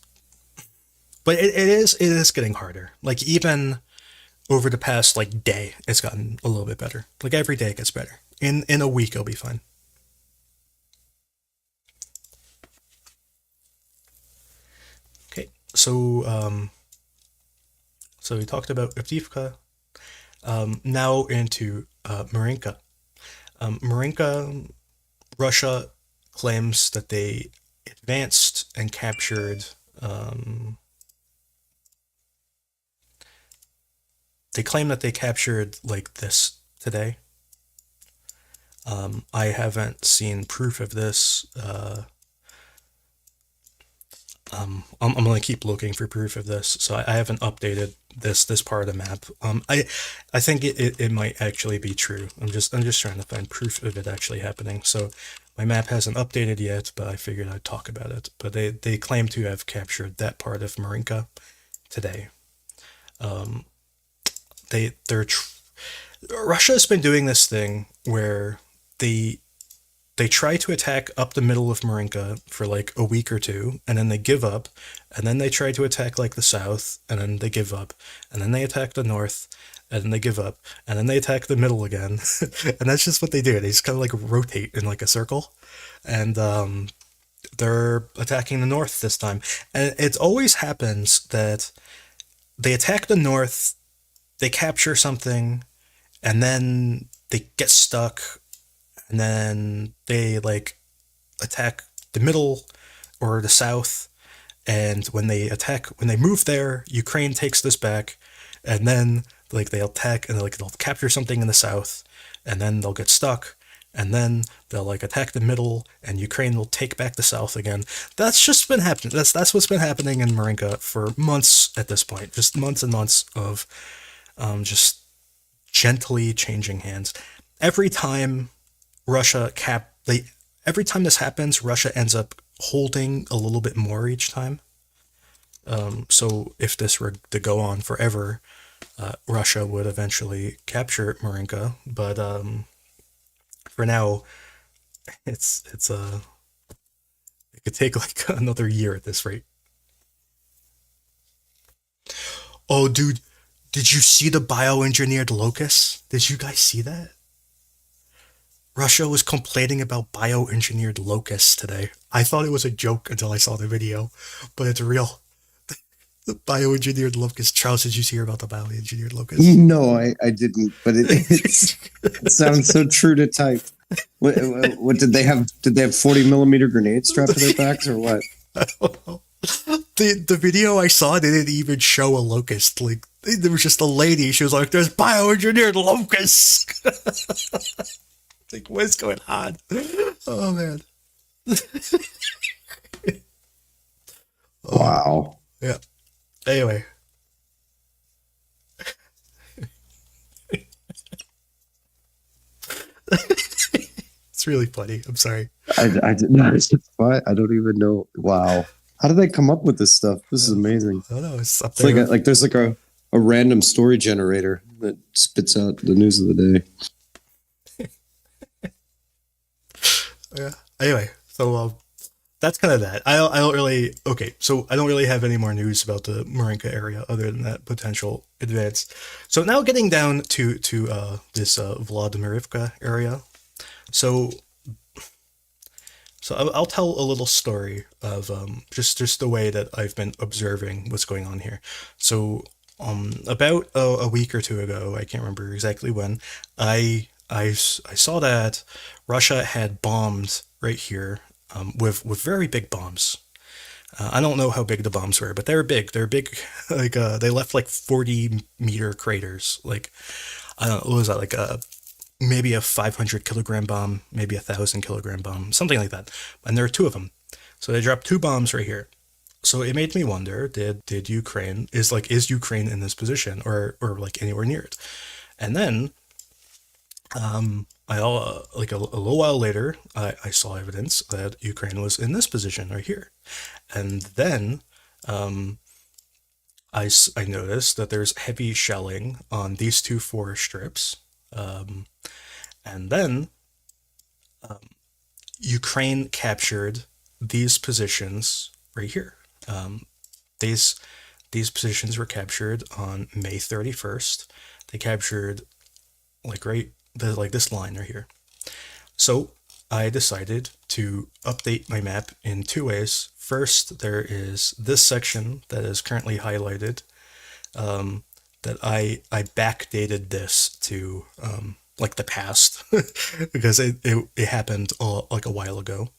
but it is getting harder. Like even over the past like day, it's gotten a little bit better. Like every day it gets better. In a week, it'll be fine. Okay, so we talked about Avdiivka. Now into Marinka. Marinka, Russia claims that they advanced and captured. They claim that they captured like this today. I haven't seen proof of this. I'm gonna keep looking for proof of this, so I haven't updated this part of the map. I think it might actually be true. I'm just trying to find proof of it actually happening. So my map hasn't updated yet, but I figured I'd talk about it. But they claim to have captured that part of Marinka today. They're Russia's been doing this thing where they they try to attack up the middle of Marinka for like a week or two, and then they give up, and then they try to attack like the south, and then they give up, and then they attack the north, and then they give up, and then they attack the middle again, and that's just what they do. They just kind of like rotate in like a circle, and they're attacking the north this time, and it always happens that they attack the north, they capture something, and then they get stuck, and then they like attack the middle or the south, and when they move there, Ukraine takes this back, and then like they'll attack and like they'll capture something in the south, and then they'll get stuck, and then they'll like attack the middle, and Ukraine will take back the south again. That's just been happening. That's what's been happening in Marinka for months at this point. Just months and months of just gently changing hands. Every time every time this happens, Russia ends up holding a little bit more each time. So if this were to go on forever, Russia would eventually capture Marinka. But for now, it could take like another year at this rate. Oh, dude, did you see the bioengineered locusts? Did you guys see that? Russia was complaining about bioengineered locusts today. I thought it was a joke until I saw the video, but it's real. The bioengineered locust. Charles, did you hear about the bioengineered locust? No, I didn't, but it sounds so true to type. What did they have? Did they have 40-millimeter grenades strapped to their backs, or what? I don't know. The video I saw didn't even show a locust. Like there was just a lady. She was like, "There's bioengineered locusts." Like, what's going on? Oh man. Wow. Yeah. Anyway. It's really funny. I'm sorry. I didn't know. What? I don't even know. Wow. How did they come up with this stuff? This is amazing. I don't know. It's up It's there. like there's like a random story generator that spits out the news of the day. Yeah. Anyway, so that's kind of that. I don't really. Okay, so I don't really have any more news about the Marinka area other than that potential advance. So now getting down to this Vladimirivka area. So I'll tell a little story of just the way that I've been observing what's going on here. So about a week or two ago, I can't remember exactly when, I saw that Russia had bombed right here with very big bombs. I don't know how big the bombs were, but they're big. They're big. Like they left like 40-meter craters. Like I don't know, what was that, like maybe a 500-kilogram bomb, maybe a 1,000-kilogram bomb, something like that. And there are two of them. So they dropped two bombs right here. So it made me wonder: did Ukraine is Ukraine in this position or like anywhere near it? And then like a little while later, I saw evidence that Ukraine was in this position right here, and then I noticed that there's heavy shelling on these two forest strips, and then Ukraine captured these positions right here. These these positions were captured on May 31st. They captured like this line right here. So I decided to update my map in two ways. First, there is this section that is currently highlighted, that I backdated this to like the past because it happened like a while ago,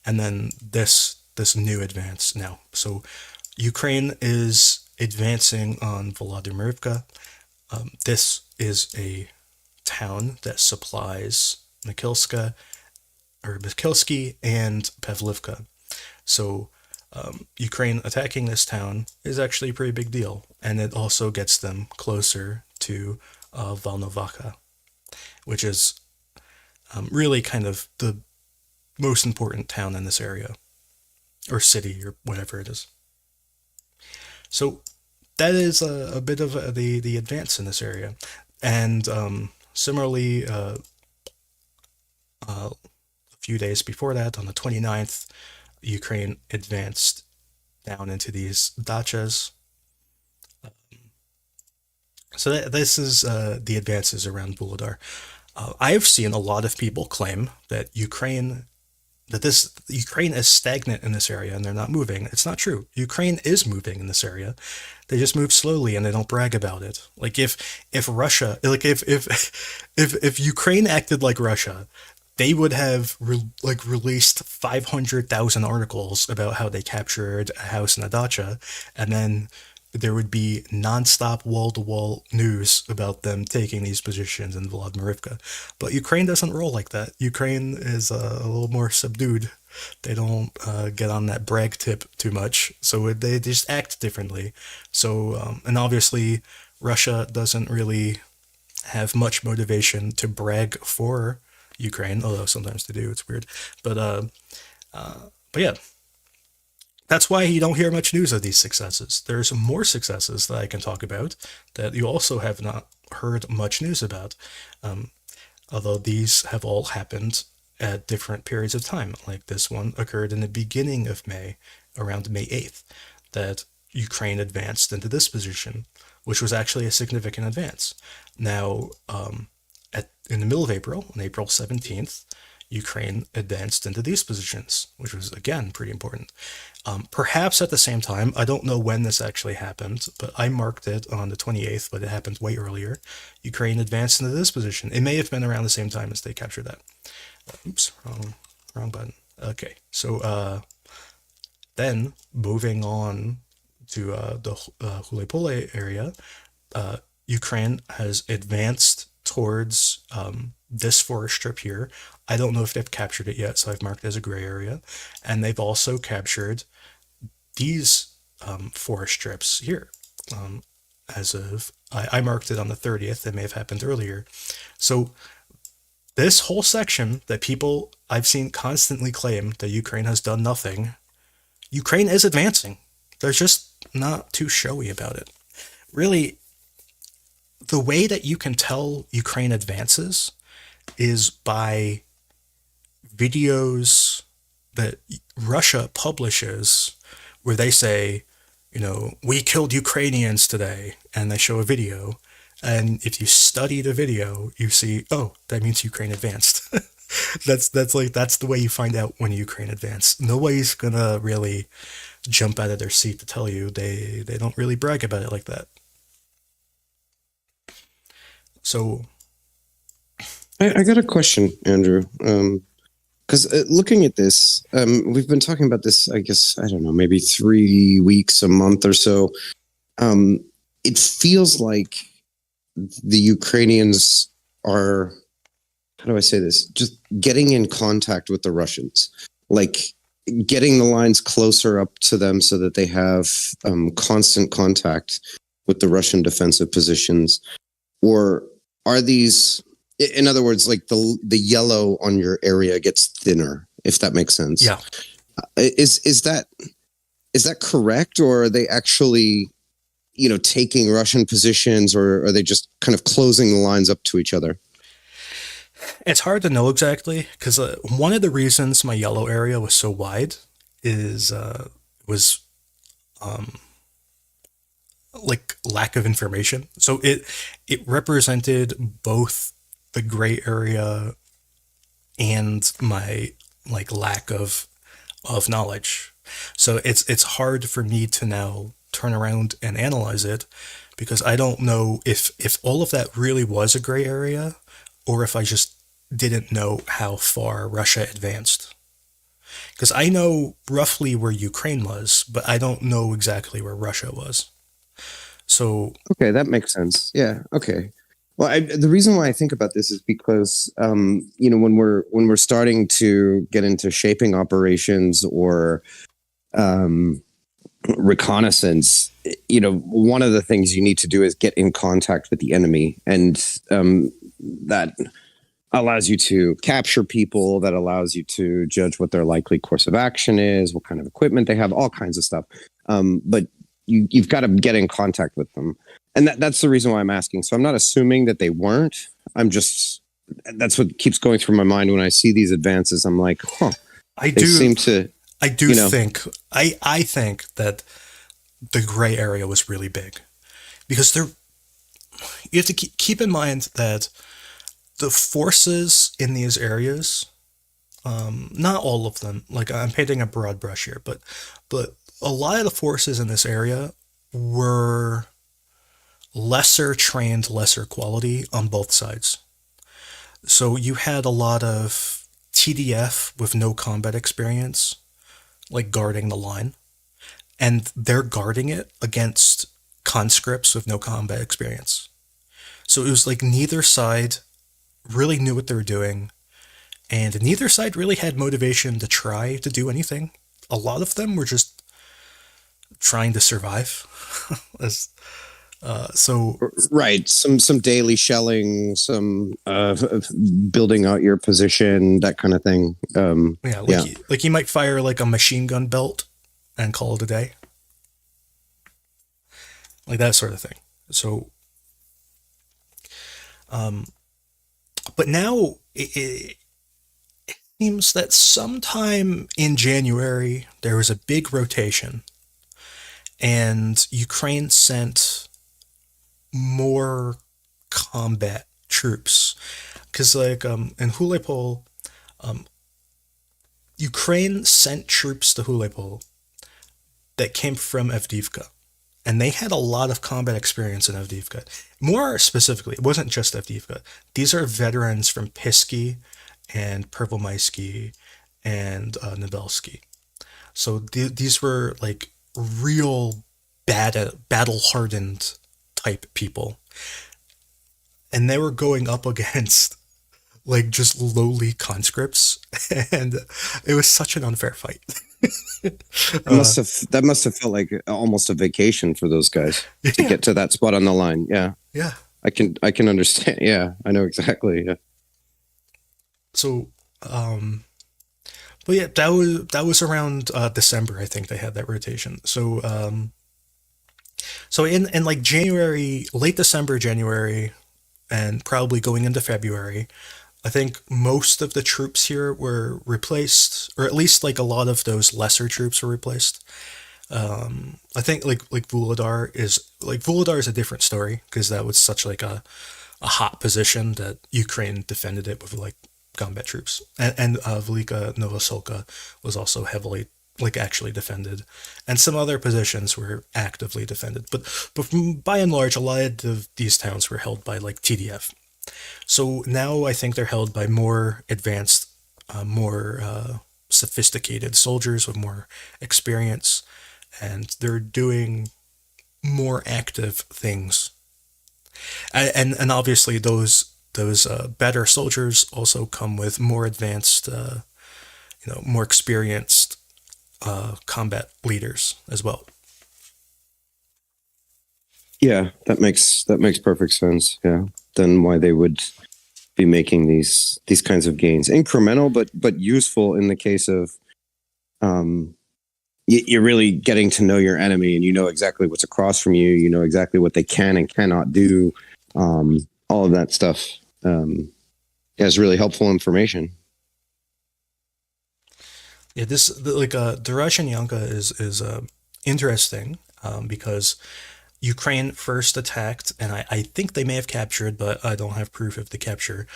and then this new advance now. So Ukraine is advancing on Volodymyrivka. This is a town that supplies Mikilska or Mikilsky and Pavlivka. So Ukraine attacking this town is actually a pretty big deal, and it also gets them closer to Volnovakha, which is really kind of the most important town in this area, or city, or whatever it is. So that is a bit of the advance in this area, and similarly, a few days before that, on the 29th, Ukraine advanced down into these dachas. So this is the advances around Vuhledar. I've seen a lot of people claim that Ukraine is stagnant in this area and they're not moving. It's not true. Ukraine is moving in this area. They just move slowly and they don't brag about it. Like if Russia, like if Ukraine acted like Russia, they would have released 500,000 articles about how they captured a house in a dacha, and then there would be nonstop wall-to-wall news about them taking these positions in Volodymyrivka. But Ukraine doesn't roll like that. Ukraine is a little more subdued. They don't get on that brag tip too much, so they just act differently. So, and obviously, Russia doesn't really have much motivation to brag for Ukraine, although sometimes they do. It's weird, but yeah, that's why you don't hear much news of these successes. There's more successes that I can talk about that you also have not heard much news about, although these have all happened at different periods of time. Like this one occurred in the beginning of May, around May 8th, that Ukraine advanced into this position, which was actually a significant advance. Now, in the middle of April, on April 17th, Ukraine advanced into these positions, which was, again, pretty important. Perhaps at the same time, I don't know when this actually happened, but I marked it on the 28th, but it happened way earlier. Ukraine advanced into this position. It may have been around the same time as they captured that. Oops, wrong button. Okay, so then moving on to the Hulepole area, Ukraine has advanced towards this forest strip here. I don't know if they've captured it yet, so I've marked it as a gray area. And they've also captured these forest strips here. As of, I marked it on the 30th. That may have happened earlier. So this whole section that people I've seen constantly claim that Ukraine has done nothing, Ukraine is advancing. They're just not too showy about it. Really, the way that you can tell Ukraine advances is by videos that Russia publishes where they say, we killed Ukrainians today, and they show a video. And if you study the video, you see, oh, that means Ukraine advanced. that's the way you find out when Ukraine advanced. Nobody's gonna really jump out of their seat to tell you. They don't really brag about it like that. So, I got a question, Andrew. Because looking at this, we've been talking about this, I guess, I don't know, maybe 3 weeks, a month or so. It feels like the Ukrainians are, how do I say this, just getting in contact with the Russians. Like, getting the lines closer up to them so that they have constant contact with the Russian defensive positions, or are these, in other words, like the yellow on your area gets thinner, if that makes sense? Yeah. Is that correct, or are they actually, taking Russian positions, or are they just kind of closing the lines up to each other? It's hard to know exactly because one of the reasons my yellow area was so wide is was like lack of information. So it represented both the gray area and my like lack of knowledge. So it's hard for me to now turn around and analyze it because I don't know if all of that really was a gray area or if I just didn't know how far Russia advanced. Because I know roughly where Ukraine was, but I don't know exactly where Russia was. So Okay, that makes sense. Yeah. Okay. Well, the reason why I think about this is because, when we're starting to get into shaping operations or reconnaissance, one of the things you need to do is get in contact with the enemy, and that allows you to capture people. That allows you to judge what their likely course of action is, what kind of equipment they have, all kinds of stuff. But you've got to get in contact with them. And that's the reason why I'm asking. So I'm not assuming that they weren't. That's what keeps going through my mind when I see these advances. I'm like, I they do seem to, I do think I think that the gray area was really big because you have to keep in mind that the forces in these areas, not all of them, like I'm painting a broad brush here, but a lot of the forces in this area were lesser trained, lesser quality on both sides. So you had a lot of TDF with no combat experience, like guarding the line, and they're guarding it against conscripts with no combat experience. So it was like neither side really knew what they were doing, and neither side really had motivation to try to do anything. A lot of them were just trying to survive. As so right, some daily shelling, some building out your position, that kind of thing. yeah, like you might fire like a machine gun belt and call it a day, like that sort of thing. So, but now it seems that sometime in January there was a big rotation, and Ukraine sent more combat troops because like in Hulepol, Ukraine sent troops to Hulepol that came from Avdiivka, and they had a lot of combat experience in Avdiivka. More specifically, it wasn't just Avdiivka. These are veterans from Pisky and Pervomaisky and Nobelsky. So these were like real battle hardened type people, and they were going up against like just lowly conscripts, and it was such an unfair fight. That must have felt like almost a vacation for those guys to get to that spot on the line. Yeah, yeah. I can understand. Yeah, I know exactly. Yeah. So, but yeah, that was around December. I think they had that rotation. So, so in like January, late December, January, and probably going into February, I think most of the troops here were replaced, or at least like a lot of those lesser troops were replaced. I think like Vuhledar is a different story because that was such like a hot position that Ukraine defended it with like combat troops, and Velika Novoselka was also heavily like actually defended, and some other positions were actively defended. But by and large, a lot of these towns were held by like TDF. So now I think they're held by more advanced, more sophisticated soldiers with more experience, and they're doing more active things. And obviously those better soldiers also come with more advanced, more experienced combat leaders as well. Yeah, that makes perfect sense. Yeah, then why they would be making these kinds of gains, incremental but useful in the case of um, you're really getting to know your enemy, and you know exactly what's across from you. You know exactly what they can and cannot do. All of that stuff is really helpful information. Yeah, Doroshenyanka is interesting because Ukraine first attacked, and I think they may have captured, but I don't have proof of the capture.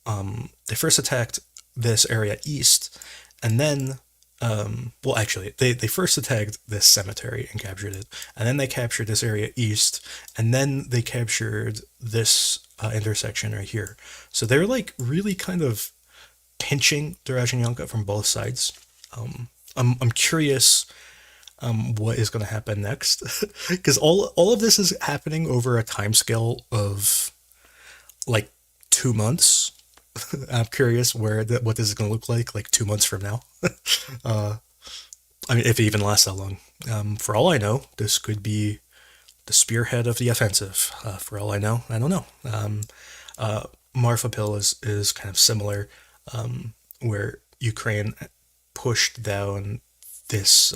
They first attacked this area east, and then, well, actually, they first attacked this cemetery and captured it, and then they captured this area east, and then they captured this intersection right here. So they're like really kind of pinching Doroshenyanka from both sides. I'm curious what is going to happen next because all of this is happening over a time scale of like 2 months. I'm curious what this is going to look like 2 months from now. uh, I mean, if it even lasts that long. For all I know, this could be the spearhead of the offensive. For all I don't know. Uh, Marfapil is kind of similar, where Ukraine pushed down this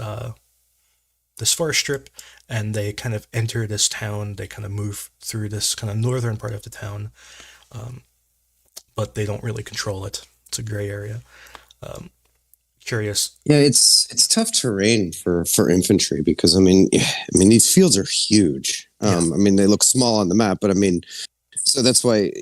this forest strip, and they kind of enter this town. They kind of move through this kind of northern part of the town, but they don't really control it. It's a gray area. Curious. Yeah, it's tough terrain for infantry because I mean these fields are huge. Yeah. I mean they look small on the map, but I mean, so that's why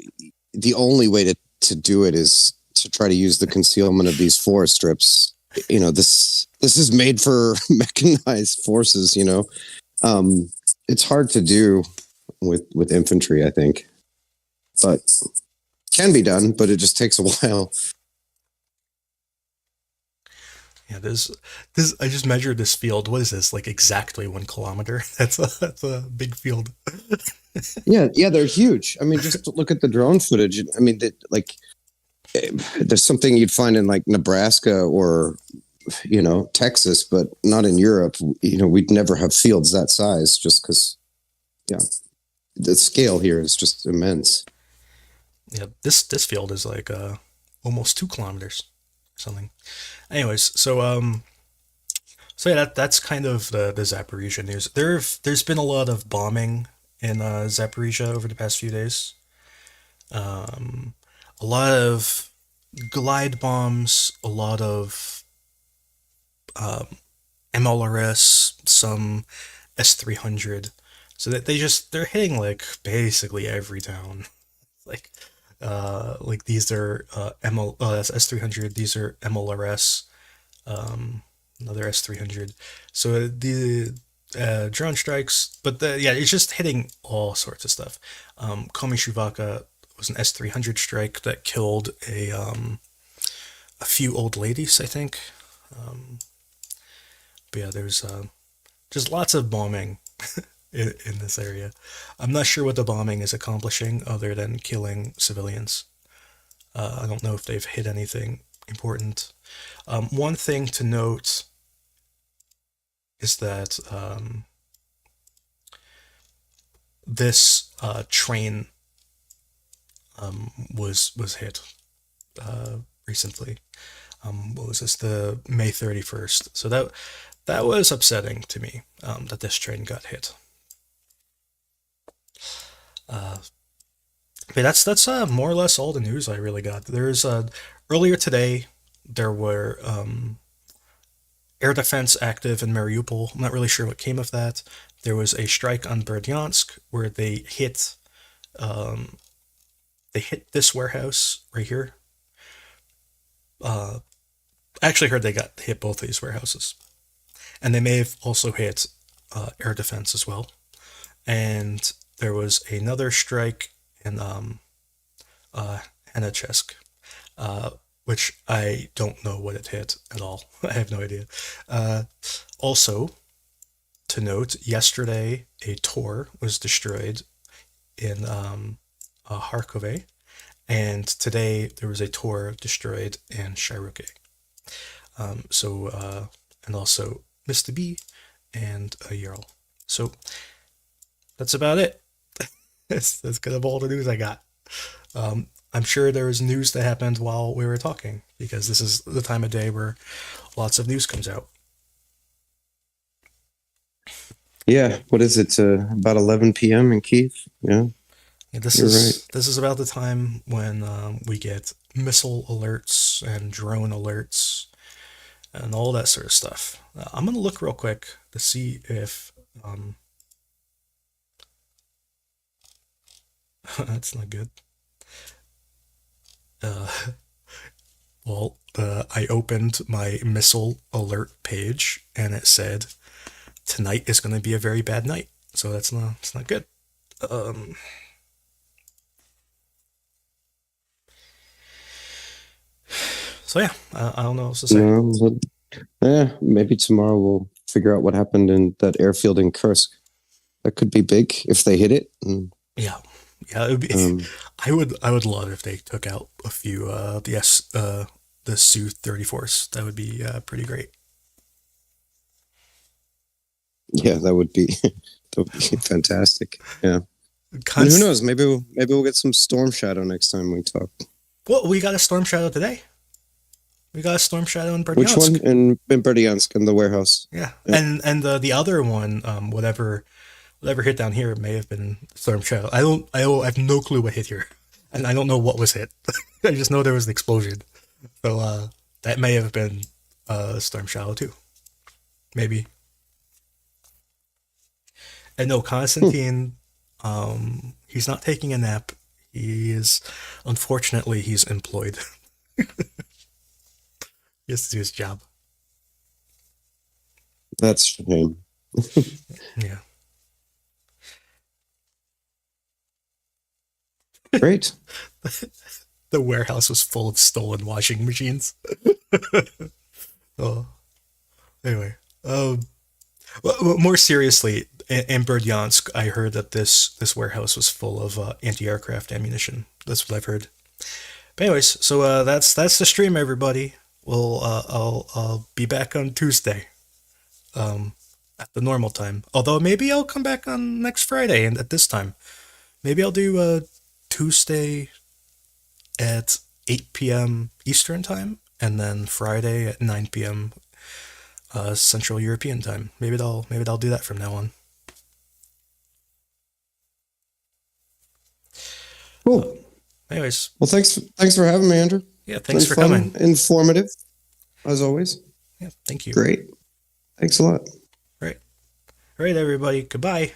the only way to do it is to try to use the concealment of these forest strips. You know, this is made for mechanized forces. You know, it's hard to do with infantry, I think, but can be done. But it just takes a while. Yeah, this. I just measured this field. What is this? Like exactly 1 kilometer. That's a big field. Yeah, they're huge. I mean, just look at the drone footage. I mean, there's something you'd find in like Nebraska or Texas, but not in Europe. You know, we'd never have fields that size just because, yeah, the scale here is just immense. Yeah, this field is like almost 2 kilometers or something. Anyways, so yeah, that's kind of the Zaporizhia news. There's been a lot of bombing in Zaporizhia over the past few days. Um, a lot of glide bombs, a lot of um, MLRS, some S-300. So that they're hitting like basically every town. Like these are that's S-300. These are MLRS. Another S-300. So the drone strikes, but yeah, it's just hitting all sorts of stuff. Klishchiivka was an S-300 strike that killed a few old ladies, I think. Um, but yeah, there's just lots of bombing in this area. I'm not sure what the bombing is accomplishing other than killing civilians. I don't know if they've hit anything important. One thing to note is that this train was hit recently. What was this? The May 31st. So that was upsetting to me, that this train got hit. Uh, but that's more or less all the news I really got. There's earlier today there were air defense active in Mariupol. I'm not really sure what came of that. There was a strike on Berdyansk where um, they hit this warehouse right here. Uh, I actually heard they got hit both of these warehouses, and they may have also hit air defense as well. And there was another strike in uh, Hanachesk, which I don't know what it hit at all. I have no idea. Also, to note, yesterday a Tor was destroyed in Kharkov, and today there was a Tor destroyed in Shiroke. So and also Mr. B, and a Earl. So that's about it. That's kind of all the news I got. I'm sure there was news that happened while we were talking, because this is the time of day where lots of news comes out. Yeah, what is it? About 11 p.m. in Kiev. Yeah, This you're is right. this is about the time when we get missile alerts and drone alerts and all that sort of stuff. I'm gonna look real quick to see if that's not good. I opened my missile alert page and it said tonight is going to be a very bad night. So it's not good. So yeah, I don't know what else to say. No, but, maybe tomorrow we'll figure out what happened in that airfield in Kursk. That could be big if they hit it. Yeah, it would be. I would love if they took out a few the Su-34s. That would be pretty great. Yeah, that would be fantastic. Yeah. And who knows? Maybe we'll get some Storm Shadow next time we talk. Well, we got a Storm Shadow today. We got a Storm Shadow in Berdyansk. Which one? In Berdyansk, in the warehouse. Yeah. And the other one, whatever hit down here may have been Storm Shadow. I have no clue what hit here, and I don't know what was hit. I just know there was an explosion. So that may have been Storm Shadow too. Maybe. And no, Constantine, he's not taking a nap. Unfortunately, he's employed. He has to do his job. That's a shame. Yeah. Great. The warehouse was full of stolen washing machines. Oh. Anyway, more seriously, in Berdyansk, I heard that this warehouse was full of anti-aircraft ammunition. That's what I've heard. But anyways, so that's the stream, everybody. Well, I'll be back on Tuesday, at the normal time. Although maybe I'll come back on next Friday and at this time. Maybe I'll do Tuesday at 8 p.m. Eastern time, and then Friday at 9 p.m. Central European time. Maybe I'll do that from now on. Cool. Anyways, well, thanks for having me, Andrew. Yeah, thanks for coming. Informative, as always. Yeah, thank you. Great. Thanks a lot. All right, everybody. Goodbye.